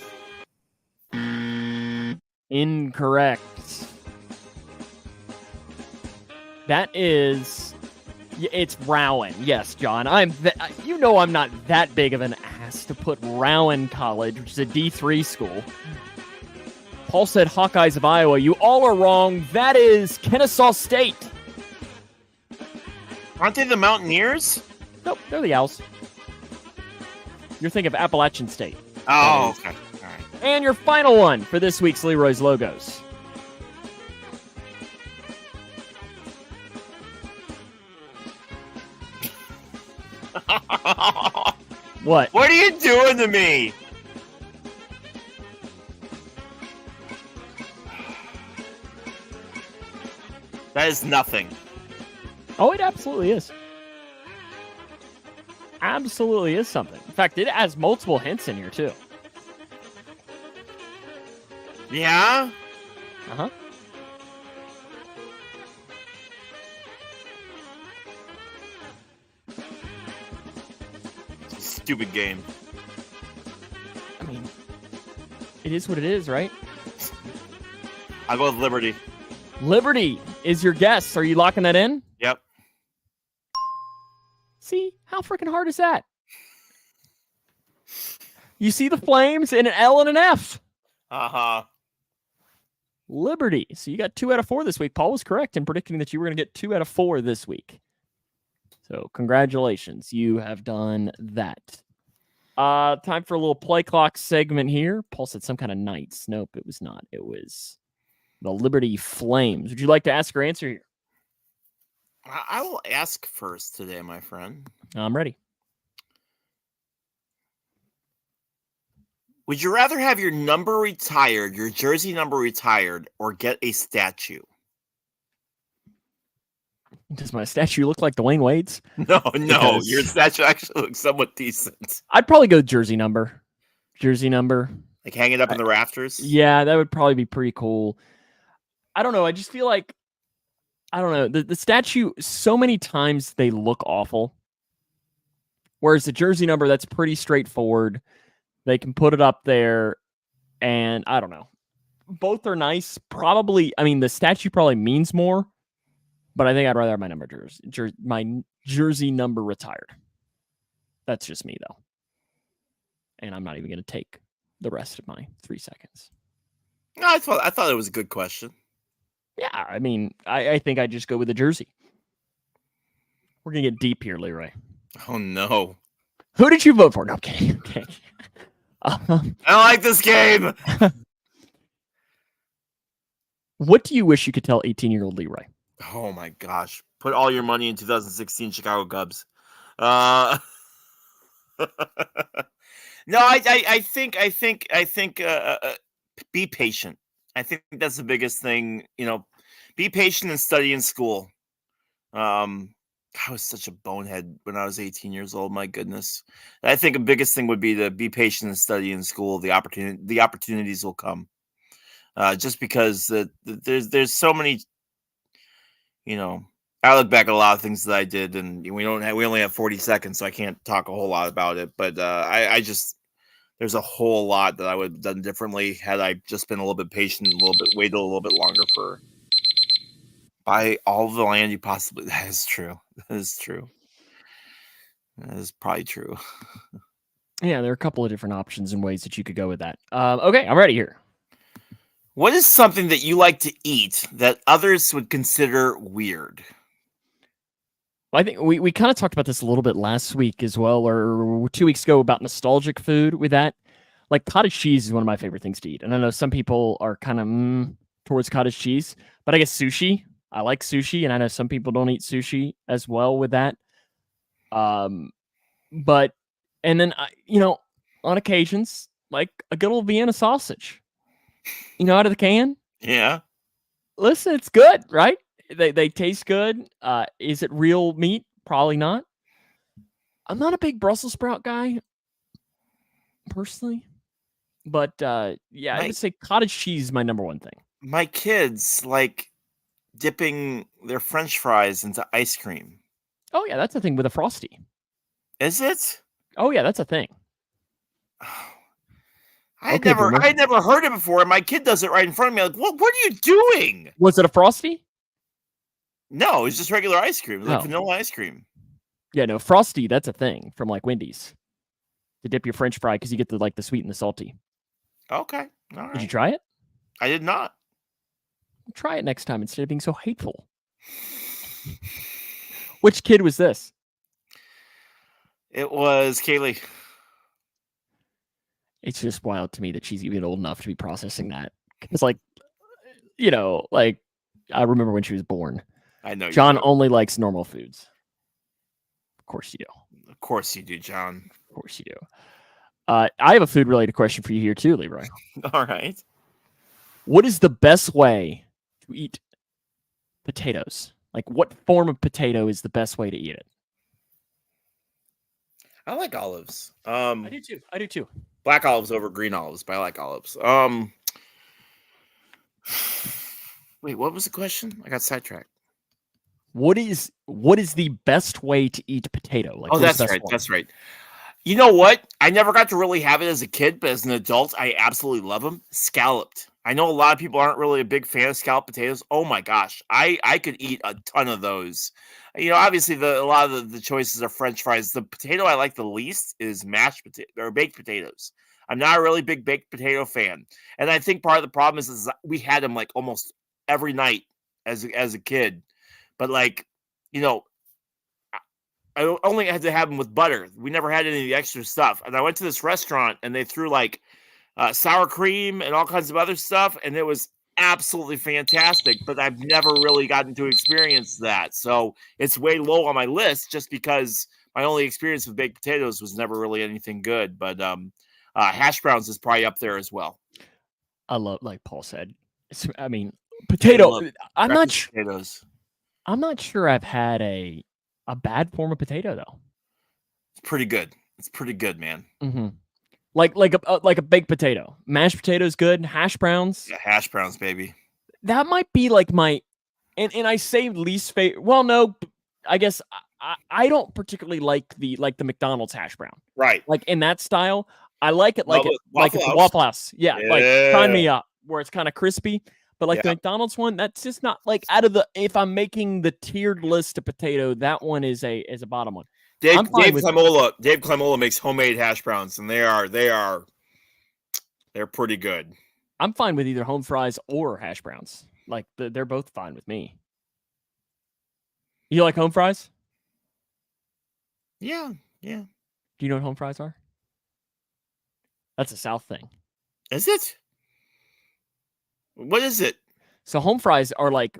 incorrect. That is, it's Rowan. Yes, John. I'm not that big of an ass to put Rowan College, which is a D3 school. Paul said Hawkeyes of Iowa. You all are wrong. That is Kennesaw State. Aren't they the Mountaineers? Nope, they're the Owls. You're thinking of Appalachian State. Oh, okay. All right. And your final one for this week's Leroy's Logos. What? What are you doing to me? That is nothing. Oh, it absolutely is. Absolutely is something. In fact, it has multiple hints in here, too. Yeah? Uh-huh. It's a stupid game. I mean, it is what it is, right? I'll go with Liberty. Liberty is your guess. Are you locking that in? Yep. See? How freaking hard is that? You see the flames and an L and an F. Uh-huh. Liberty. So you got 2 out of 4 this week. Paul was correct in predicting that you were going to get 2 out of 4 this week. So congratulations. You have done that. Time for a little play clock segment here. Paul said some kind of Knights. Nope, it was not. It was the Liberty Flames. Would you like to ask or answer here? I will ask first today, my friend. I'm ready. Would you rather have your number retired, your jersey number retired, or get a statue? Does my statue look like Dwayne Wade's? No, Because your statue actually looks somewhat decent. I'd probably go jersey number. Jersey number. Like hang it up in the rafters? Yeah, that would probably be pretty cool. I don't know. I just feel like, I don't know. The statue, so many times they look awful. Whereas the jersey number, that's pretty straightforward. They can put it up there, and I don't know. Both are nice. Probably, I mean, the statue probably means more, but I think I'd rather have my my jersey number retired. That's just me, though. And I'm not even going to take the rest of my 3 seconds. No, I thought it was a good question. Yeah, I mean, I think I'd just go with the jersey. We're going to get deep here, Leroy. Oh, no. Who did you vote for? No, I'm kidding. Okay. I don't like this game. What do you wish you could tell 18-year-old Leroy? Oh, my gosh. Put all your money in 2016 Chicago Cubs. No, I think be patient. I think that's the biggest thing, be patient and study in school. I was such a bonehead when I was 18 years old. My goodness. I think the biggest thing would be to be patient and study in school. The opportunities will come. Just because there's so many, I look back at a lot of things that I did, and we only have 40 seconds, so I can't talk a whole lot about it. But there's a whole lot that I would have done differently had I just been a little bit patient, waited a little bit longer for buy all the land you possibly. That is true. That is true. That is probably true. Yeah, there are a couple of different options and ways that you could go with that. Okay, I'm ready here. What is something that you like to eat that others would consider weird? Well, I think we kind of talked about this a little bit last week as well, or 2 weeks ago, about nostalgic food with that. Like cottage cheese is one of my favorite things to eat. And I know some people are kind of towards cottage cheese, but I guess sushi. I like sushi, and I know some people don't eat sushi as well with that. But And then, on occasions, like a good old Vienna sausage, out of the can. Yeah. Listen, it's good, right? They taste good. Is it real meat? Probably not. I'm not a big Brussels sprout guy, personally. But, I would say cottage cheese is my number one thing. My kids like dipping their French fries into ice cream. Oh, yeah, that's a thing with a Frosty. Is it? Oh, yeah, that's a thing. I never heard it before, and my kid does it right in front of me. Like, what are you doing? Was it a Frosty? No, it's just regular ice cream. Like vanilla ice cream. Yeah, no, Frosty, that's a thing from like Wendy's. To dip your French fry because you get the sweet and the salty. Okay. All right. Did you try it? I did not. Try it next time instead of being so hateful. Which kid was this? It was Kaylee. It's just wild to me that she's even old enough to be processing that. It's I remember when she was born. I know. John only likes normal foods. Of course you do. Of course you do, John. Of course you do. I have a food-related question for you here too, Leroy. All right. What is the best way to eat potatoes? Like, what form of potato is the best way to eat it? I like olives. I do too. Black olives over green olives, but I like olives. Wait, what was the question? I got sidetracked. What is the best way to eat potato? Like, that's right. Form? That's right. You know what? I never got to really have it as a kid, but as an adult, I absolutely love them. Scalloped. I know a lot of people aren't really a big fan of scalloped potatoes. Oh my gosh, I could eat a ton of those. Obviously a lot of the choices are French fries. The potato I like the least is mashed potato or baked potatoes. I'm not a really big baked potato fan, and I think part of the problem is we had them like almost every night as a kid, but I only had to have them with butter. We never had any of the extra stuff. And I went to this restaurant and they threw like sour cream and all kinds of other stuff. And it was absolutely fantastic, but I've never really gotten to experience that. So it's way low on my list just because my only experience with baked potatoes was never really anything good. But hash browns is probably up there as well. I love, like Paul said, potato. I'm not potatoes. I'm not sure I've had a bad form of potato though. It's pretty good. It's pretty good, man. Mm-hmm. Like a baked potato. Mashed potatoes good. Hash browns. Yeah, hash browns, baby. That might be like my, and I say least favorite. Well, no, I guess I don't particularly like the McDonald's hash brown. Right. Like in that style, I like it like it's a Waffle House. Yeah, like sign me up where it's kind of crispy. But like the McDonald's one, that's just not like out of the. If I'm making the tiered list of potato, that one is a bottom one. Dave Klemola makes homemade hash browns, and they're pretty good. I'm fine with either home fries or hash browns. Like they're both fine with me. You like home fries? Yeah. Do you know what home fries are? That's a South thing. Is it? What is it? So home fries are like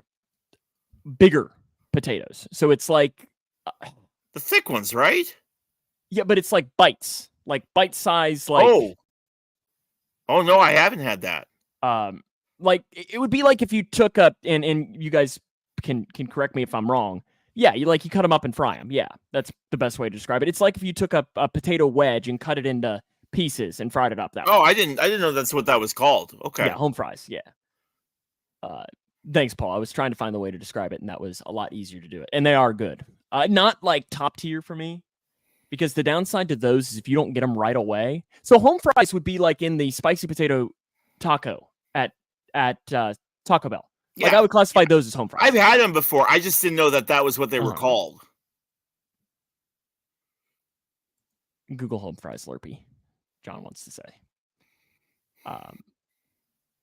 bigger potatoes. So it's like the thick ones, right? Yeah, but it's like bites, like bite size. Like oh no, I haven't had that. Like it would be like if you took up and you guys can correct me if I'm wrong. Yeah, you cut them up and fry them. Yeah, that's the best way to describe it. It's like if you took a potato wedge and cut it into pieces and fried it up that way. Oh, I didn't know that's what that was called. Okay. Yeah, home fries. Yeah. Thanks, Paul. I was trying to find the way to describe it, and that was a lot easier to do it. And they are good. Not like top tier for me, because the downside to those is if you don't get them right away. So home fries would be like in the spicy potato taco at Taco Bell. Like I would classify those as home fries. I've had them before. I just didn't know that was what they were called. Google home fries Slurpee. John wants to say.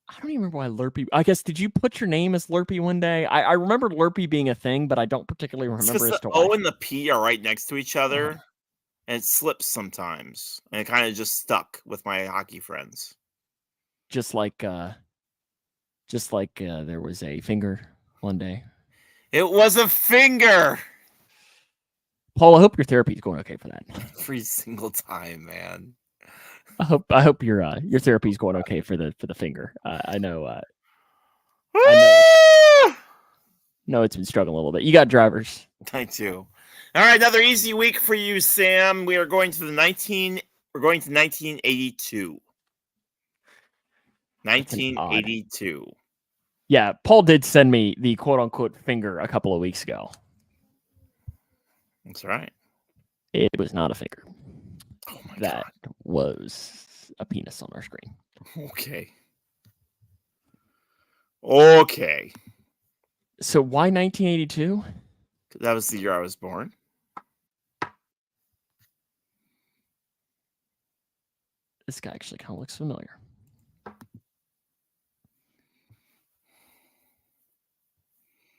I don't even remember why Lurpee. I guess, did you put your name as Lurpee one day? I remember Lurpee being a thing, but I don't particularly remember as to why. The O and the P are right next to each other, and it slips sometimes. And it kind of just stuck with my hockey friends. Just like there was a finger one day. It was a finger. Paul, I hope your therapy is going okay for that. Every single time, man. I hope your therapy is going okay for the finger. I know. No, it's been struggling a little bit. You got drivers. I do. All right, another easy week for you, Sam. We're going to 1982. 1982. Yeah, Paul did send me the quote unquote finger a couple of weeks ago. That's right. It was not a finger. Oh my God. Was a penis on our screen. Okay. So why 1982? That was the year I was born. This guy actually kind of looks familiar.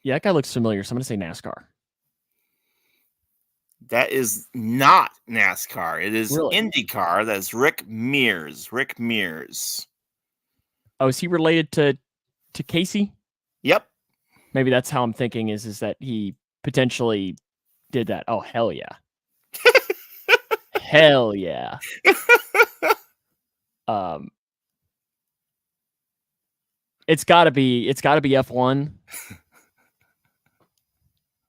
Yeah, that guy looks familiar. So I'm going to say NASCAR. That is not NASCAR. It is Really? IndyCar. That's Rick Mears. Rick Mears. Oh, is he related to Casey? Yep. Maybe that's how I'm thinking is that he potentially did that. Oh, hell yeah. Hell yeah. It's gotta be F1.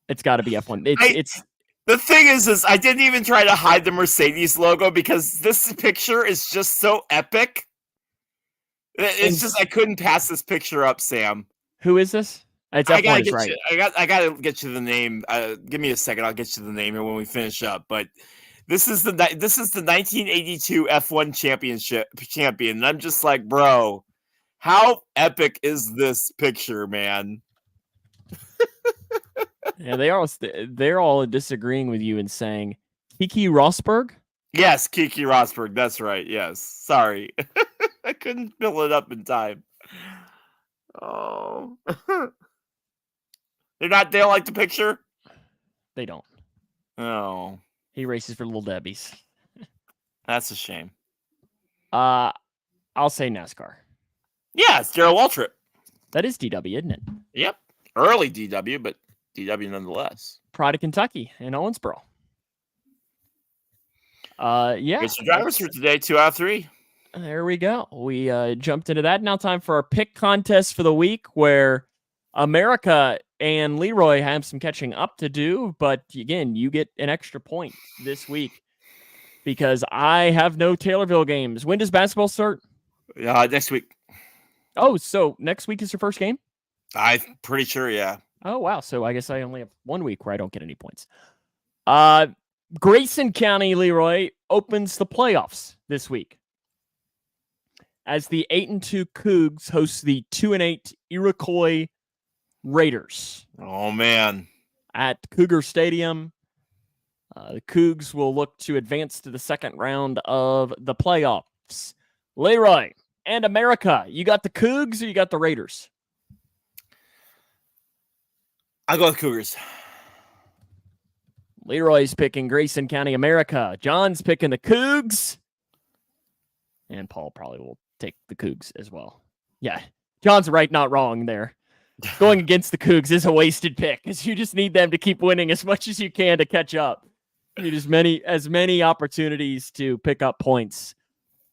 It's gotta be F1. It's the thing is I didn't even try to hide the Mercedes logo because this picture is just so epic. It's just I couldn't pass this picture up, Sam. Who is this? It's F1 is right. I gotta get you the name. Give me a second. I'll get you the name here when we finish up. But this is the 1982 F1 champion. And I'm just like, bro, how epic is this picture, man? Yeah, they're all disagreeing with you and saying Kiki Rosberg. Yes, Kiki Rosberg. That's right. Yes. Sorry, I couldn't fill it up in time. Oh, they don't like the picture. They don't. Oh, he races for Little Debbie's. That's a shame. I'll say NASCAR. Yeah, it's Darrell Waltrip. That is DW, isn't it? Yep, early DW, but DW nonetheless. Pride of Kentucky in Owensboro. Yeah. It's your drivers for today, 2 out of 3. There we go. We jumped into that. Now time for our pick contest for the week where America and Leroy have some catching up to do. But again, you get an extra point this week because I have no Taylorville games. When does basketball start? Next week. Oh, so next week is your first game? I'm pretty sure, yeah. Oh, wow. So I guess I only have 1 week where I don't get any points. Grayson County, Leroy, opens the playoffs this week as the 8-2 Cougs host the 2-8 Iroquois Raiders. Oh, man. At Cougar Stadium. The Cougs will look to advance to the second round of the playoffs. Leroy and America, you got the Cougs or you got the Raiders? I'll go with Cougars. Leroy's picking Grayson County, America. John's picking the Cougs. And Paul probably will take the Cougs as well. Yeah, John's right, not wrong there. Going against the Cougs is a wasted pick because you just need them to keep winning as much as you can to catch up. You need as many opportunities to pick up points.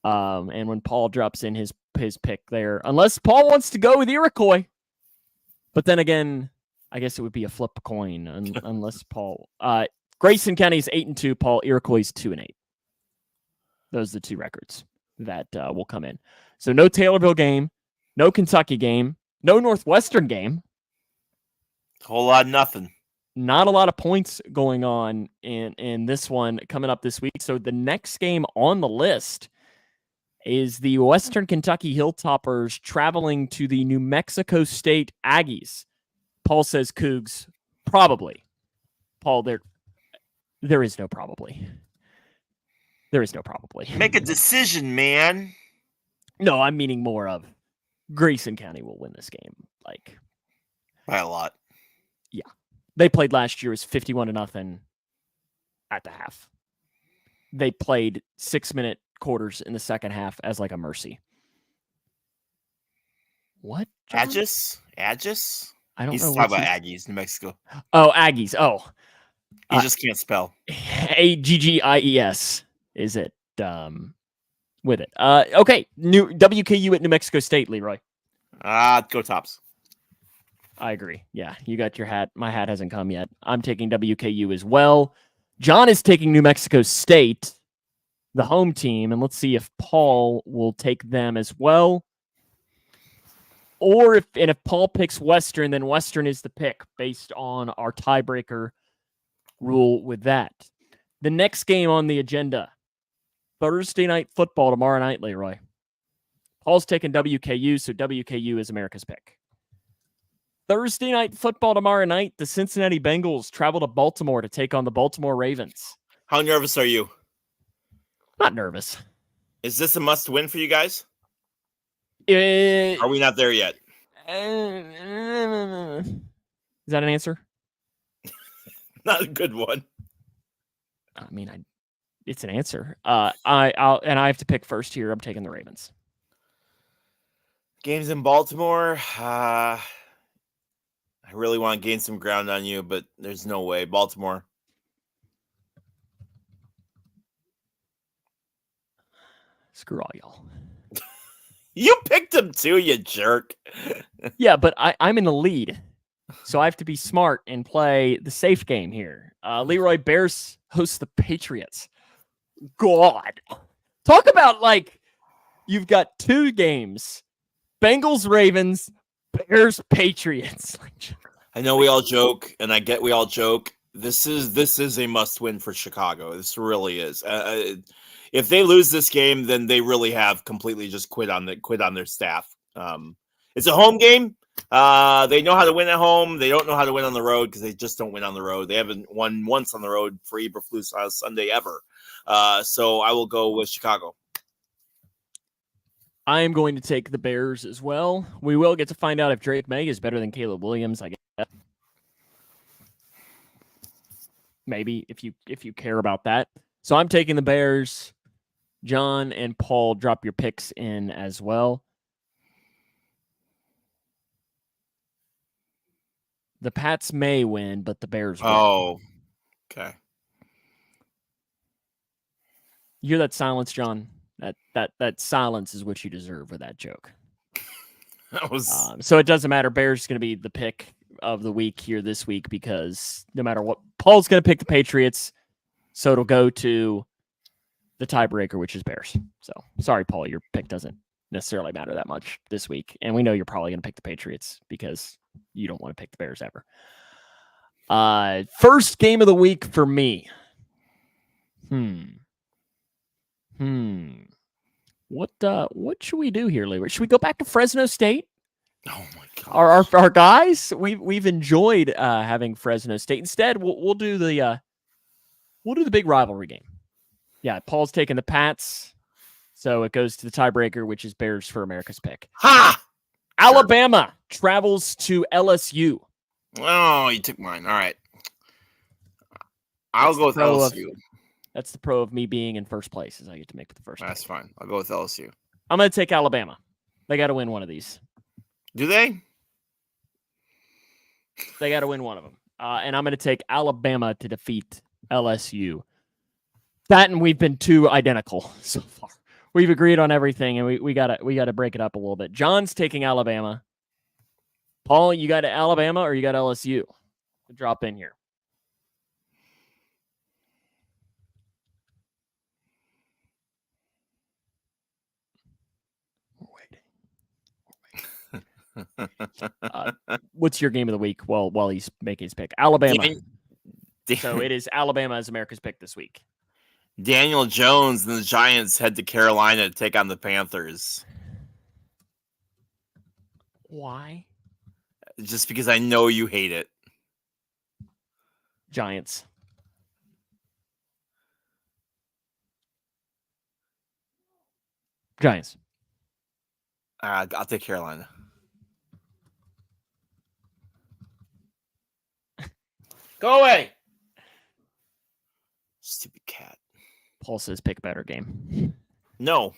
And when Paul drops in his pick there, unless Paul wants to go with Iroquois. But then again, I guess it would be a flip coin unless Paul. Grayson County's 8-2. Paul Iroquois 2-8. Those are the two records that will come in. So no Taylorville game, no Kentucky game, no Northwestern game. Whole lot of nothing. Not a lot of points going on in this one coming up this week. So the next game on the list is the Western Kentucky Hilltoppers traveling to the New Mexico State Aggies. Paul says Cougs, probably. Paul, there is no probably. There is no probably. Make a decision, man. No, I'm meaning more of Grayson County will win this game. Like by a lot. Yeah. They played last year as 51-0 at the half. They played 6-minute quarters in the second half as like a mercy. What? Aggies? I don't He's know. talking about Aggies, New Mexico. Oh, Aggies. Oh, He just can't spell. Aggies is it? With it. Okay. New WKU at New Mexico State, Leroy. Go Tops. I agree. Yeah, you got your hat. My hat hasn't come yet. I'm taking WKU as well. John is taking New Mexico State, the home team, and let's see if Paul will take them as well. Or if Paul picks Western, then Western is the pick based on our tiebreaker rule with that. The next game on the agenda, Thursday night football tomorrow night, Leroy. Paul's taking WKU, so WKU is America's pick. Thursday night football tomorrow night, the Cincinnati Bengals travel to Baltimore to take on the Baltimore Ravens. How nervous are you? Not nervous. Is this a must-win for you guys? Are we not there yet? Is that an answer? Not a good one. I mean, it's an answer. I have to pick first here. I'm taking the Ravens. Games in Baltimore. I really want to gain some ground on you, but there's no way. Baltimore. Screw all y'all. You picked him too, you jerk. Yeah, but I'm in the lead, so I have to be smart and play the safe game here. Leroy, Bears host the Patriots. God. Talk about, like, you've got two games. Bengals, Ravens, Bears, Patriots. I know we all joke, and I get we all joke. This is a must-win for Chicago. This really is. If they lose this game, then they really have completely just quit on their staff. It's a home game. They know how to win at home. They don't know how to win on the road because they just don't win on the road. They haven't won once on the road for Eberflus on Sunday ever. So I will go with Chicago. I am going to take the Bears as well. We will get to find out if Drake May is better than Caleb Williams, I guess. Maybe if you care about that. So I'm taking the Bears. John and Paul, drop your picks in as well. The Pats may win, but the Bears win. Oh, okay. You hear that silence, John? That silence is what you deserve with that joke. That was so it doesn't matter. Bears is going to be the pick of the week here this week because no matter what, Paul's going to pick the Patriots, so it'll go to the tiebreaker, which is Bears. So sorry, Paul, your pick doesn't necessarily matter that much this week, and we know you're probably going to pick the Patriots because you don't want to pick the Bears ever. First game of the week for me. What should we do here, Leroy? Should we go back to Fresno State? Oh my god! Our guys, we've enjoyed having Fresno State. Instead, we'll do the big rivalry game. Yeah, Paul's taking the Pats, so it goes to the tiebreaker, which is Bears for America's pick. Ha! Alabama travels to LSU. Oh, you took mine. All right, I'll go with LSU. That's the pro of me being in first place, is I get to make the first. That's fine. I'll go with LSU. I'm going to take Alabama. They got to win one of these. Do they? They got to win one of them. And I'm going to take Alabama to defeat LSU. That and we've been too identical so far. We've agreed on everything, and we gotta break it up a little bit. John's taking Alabama. Paul, you got Alabama or you got LSU? Drop in here. What's your game of the week while he's making his pick? Alabama. So it is Alabama as America's pick this week. Daniel Jones and the Giants head to Carolina to take on the Panthers. Why? Just because I know you hate it. Giants. Giants. I'll take Carolina. Go away. Stupid cat. Paul says pick a better game. No.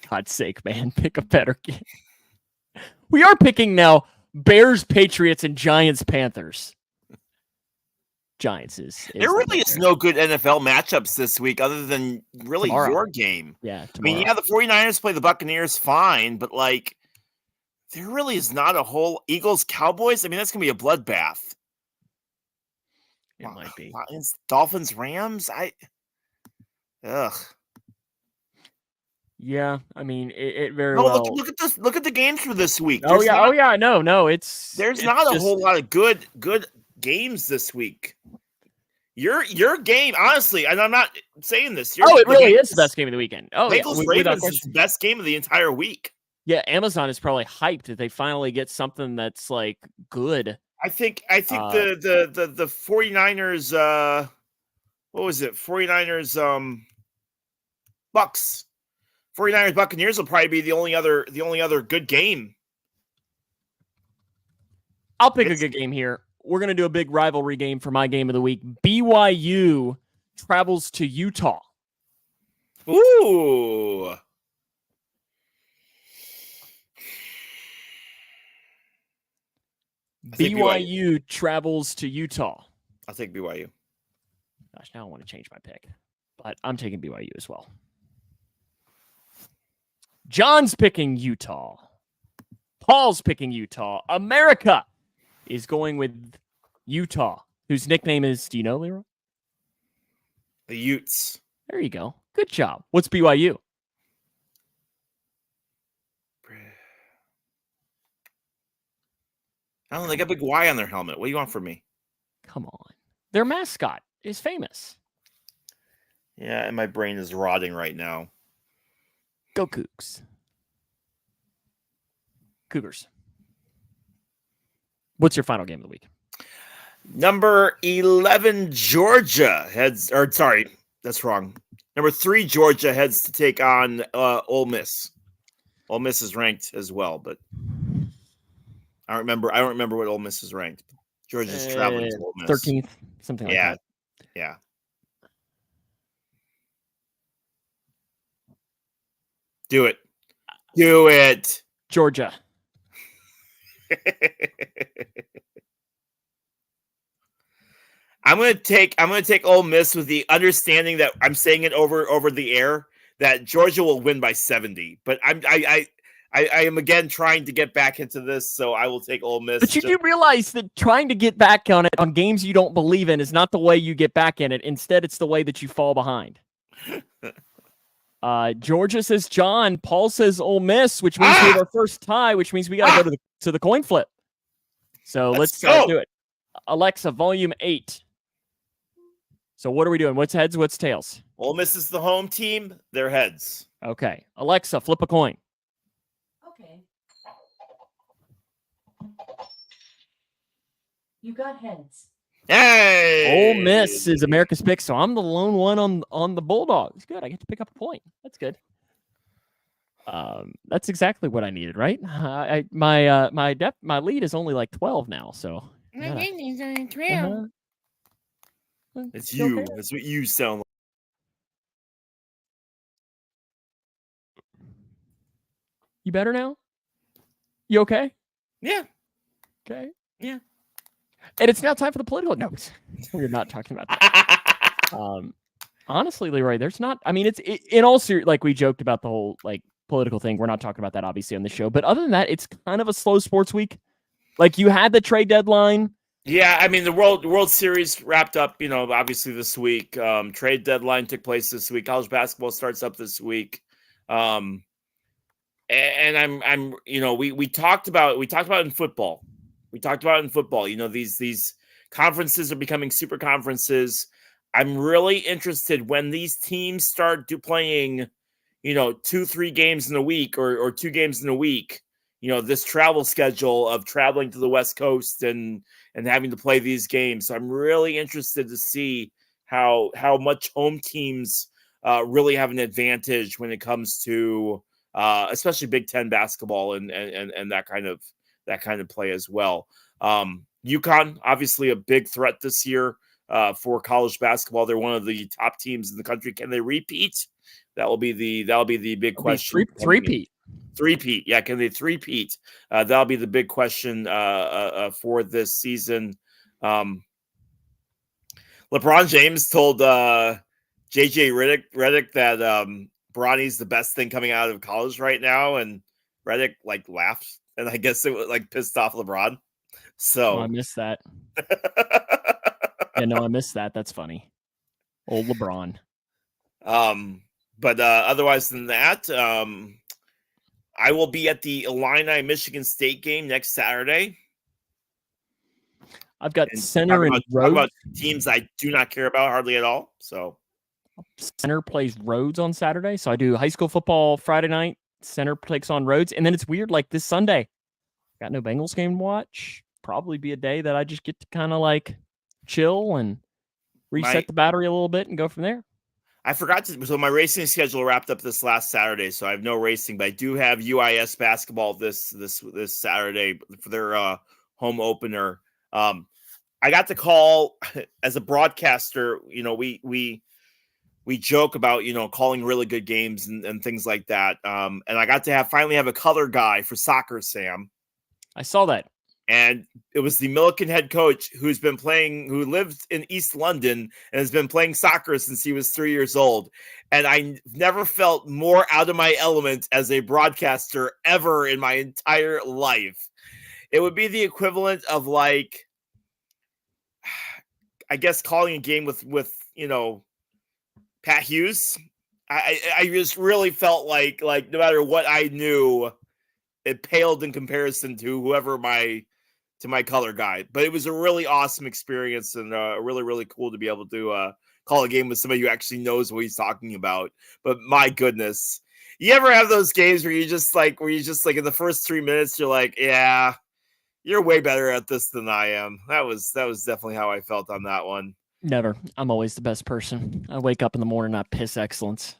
God's sake, man. Pick a better game. We are picking now Bears, Patriots, and Giants, Panthers. Giants is there really is no good NFL matchups this week other than really Tomorrow. your game. Yeah, I tomorrow. mean, yeah, the 49ers play the Buccaneers fine, but like there really is not a whole Eagles Cowboys. I mean, that's gonna be a bloodbath. It might be. Lions, Dolphins, Rams. Ugh. Yeah, I mean, it very well. Look at this. Look at the games for this week. No, There's not a whole lot of good games this week. Your game, honestly, and I'm not saying this. It really is the best game of the weekend. Bengals Ravens is the best game of the entire week. Yeah, Amazon is probably hyped that they finally get something that's like good. I think the 49ers. What was it? 49ers. Bucks. 49ers Buccaneers will probably be the only other good game. I'll pick a good game here. We're going to do a big rivalry game for my game of the week. BYU travels to Utah. Ooh. BYU travels to Utah. I'll take BYU. Gosh, now I want to change my pick, but I'm taking BYU as well. John's picking Utah. Paul's picking Utah. America is going with Utah, whose nickname is, do you know, Leroy? The Utes. There you go. Good job. What's BYU? I don't know. They got a big Y on their helmet. What do you want from me? Come on. Their mascot is famous. Yeah, and my brain is rotting right now. Go Cougs. Cougars. What's your final game of the week? Number 11, Georgia heads, or sorry, that's wrong. Number 3, Georgia heads to take on Ole Miss. Ole Miss is ranked as well, but I don't remember what Ole Miss is ranked. Georgia's traveling to Ole Miss. 13th, something like that. Yeah. Do it. Georgia. I'm gonna take Ole Miss with the understanding that I'm saying it over the air that Georgia will win by 70. But I am again trying to get back into this, so I will take Ole Miss. But you do realize that trying to get back on it on games you don't believe in is not the way you get back in it. Instead, it's the way that you fall behind. Georgia says John. Paul says Ole Miss, which means we have our first tie, which means we got to go to the coin flip. So let's do it. Alexa, volume 8. So what are we doing? What's heads? What's tails? Ole Miss is the home team. They're heads. Okay. Alexa, flip a coin. Okay. You got heads. Hey! Ole Miss is America's pick, so I'm the lone one on the Bulldogs. Good. I get to pick up a point. That's good. That's exactly what I needed, right? My lead is only like 12 now, so My name is only 12. It's you. Okay. That's what you sound like. You better now? You okay? Yeah. Okay. Yeah. And it's now time for the political. No, we're not talking about that. Honestly, Leroy, there's not. I mean, it's in all serious. Like we joked about the whole like political thing. We're not talking about that obviously on the show. But other than that, it's kind of a slow sports week. Like you had the trade deadline. Yeah, I mean the World Series wrapped up. You know, obviously this week. Trade deadline took place this week. College basketball starts up this week. And I'm you know we talked about in football. We talked about it in football. You know, these conferences are becoming super conferences. I'm really interested when these teams start playing, you know, 2-3 games in a week or 2 games in a week. You know, this travel schedule of traveling to the West Coast and having to play these games. So I'm really interested to see how much home teams really have an advantage when it comes to especially Big Ten basketball and that kind of play as well. UConn, obviously a big threat this year for college basketball. They're one of the top teams in the country. Can they repeat? That'll be the big question. Three-peat. Yeah, can they three-peat? That'll be the big question for this season. LeBron James told JJ Redick that Bronny's the best thing coming out of college right now, and Redick like laughed, and I guess it was like pissed off LeBron. So I missed that. Yeah, no, I missed that. That's funny. Old LeBron. But otherwise than that, I will be at the Illini Michigan State game next Saturday. I've got Center and Rhodes. About teams I do not care about hardly at all. So Center plays Rhodes on Saturday. So I do high school football Friday night. Center takes on Rhodes. And then it's weird, like this Sunday, got no Bengals game to watch. Probably be a day that I just get to kind of like chill and reset the battery a little bit and go from there. I forgot to. So my racing schedule wrapped up this last Saturday, so I have no racing, but I do have UIS basketball this Saturday for their home opener. I got to call as a broadcaster. You know, we joke about calling really good games and things like that. And I got to finally have a color guy for soccer, Sam. I saw that. And it was the Millikan head coach who lived in East London and has been playing soccer since he was 3 years old. And I never felt more out of my element as a broadcaster ever in my entire life. It would be the equivalent of like, I guess, calling a game with Pat Hughes. I just really felt like no matter what I knew, it paled in comparison to whoever my color guy. But it was a really awesome experience and really, really cool to be able to call a game with somebody who actually knows what he's talking about. But my goodness, you ever have those games where you just like in the first 3 minutes, you're like, yeah, you're way better at this than I am. That was definitely how I felt on that one. Never. I'm always the best person. I wake up in the morning, I piss excellence.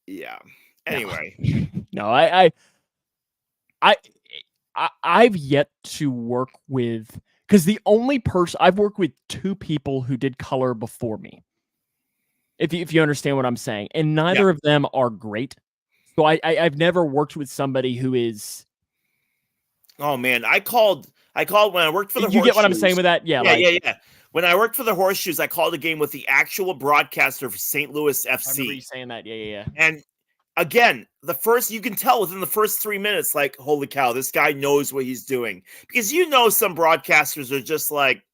Yeah. Anyway. No, I've yet to work with, because the only person I've worked with, 2 people who did color before me. If you understand what I'm saying, and neither of them are great. So I've never worked with somebody who is. Oh man, I called when I worked for the. You get what I'm saying with that? Yeah. Yeah. When I worked for the Horseshoes, I called a game with the actual broadcaster for St. Louis FC. I remember you saying that. Yeah. And again, you can tell within the first 3 minutes, like, holy cow, this guy knows what he's doing. Because some broadcasters are just like,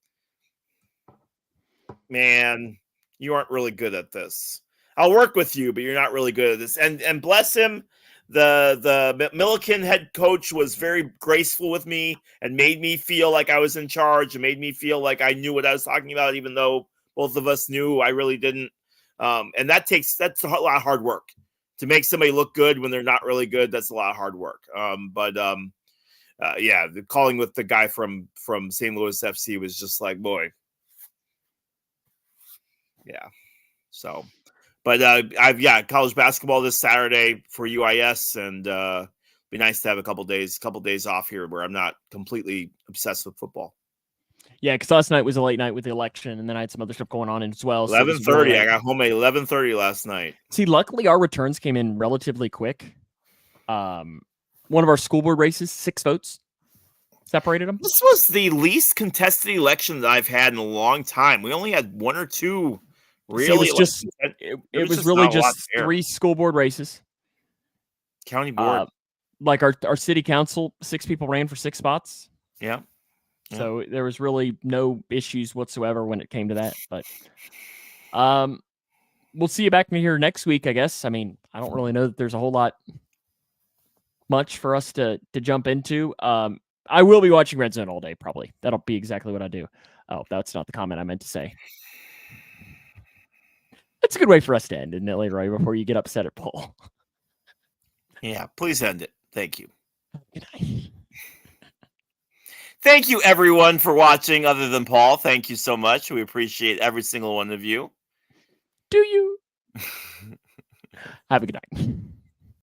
man, you aren't really good at this. I'll work with you, but you're not really good at this. And bless him, the Millikan head coach was very graceful with me and made me feel like I was in charge and made me feel like I knew what I was talking about, even though both of us knew I really didn't. And that's a lot of hard work. To make somebody look good when they're not really good, that's a lot of hard work. The calling with the guy from St. Louis FC was just like, boy. Yeah. So, but I've college basketball this Saturday for UIS, and be nice to have a couple days off here where I'm not completely obsessed with football. Yeah, because last night was a late night with the election, and then I had some other stuff going on as well. 11:30. I got home at 11:30 last night. See, luckily our returns came in relatively quick. One of our school board races, 6 votes separated them. This was the least contested election that I've had in a long time. We only had 1 or 2 really. It was really just 3 school board races. County board. Like our city council, 6 people ran for 6 spots. Yeah. So there was really no issues whatsoever when it came to that. But we'll see you back in here next week, I guess. I mean, I don't really know that there's a whole lot much for us to jump into. I will be watching Red Zone all day, probably. That'll be exactly what I do. Oh, that's not the comment I meant to say. That's a good way for us to end, isn't it, Leroy, before you get upset at Paul? Yeah, please end it. Thank you. Good night. Thank you, everyone, for watching, other than Paul. Thank you so much. We appreciate every single one of you. Do you? Have a good night.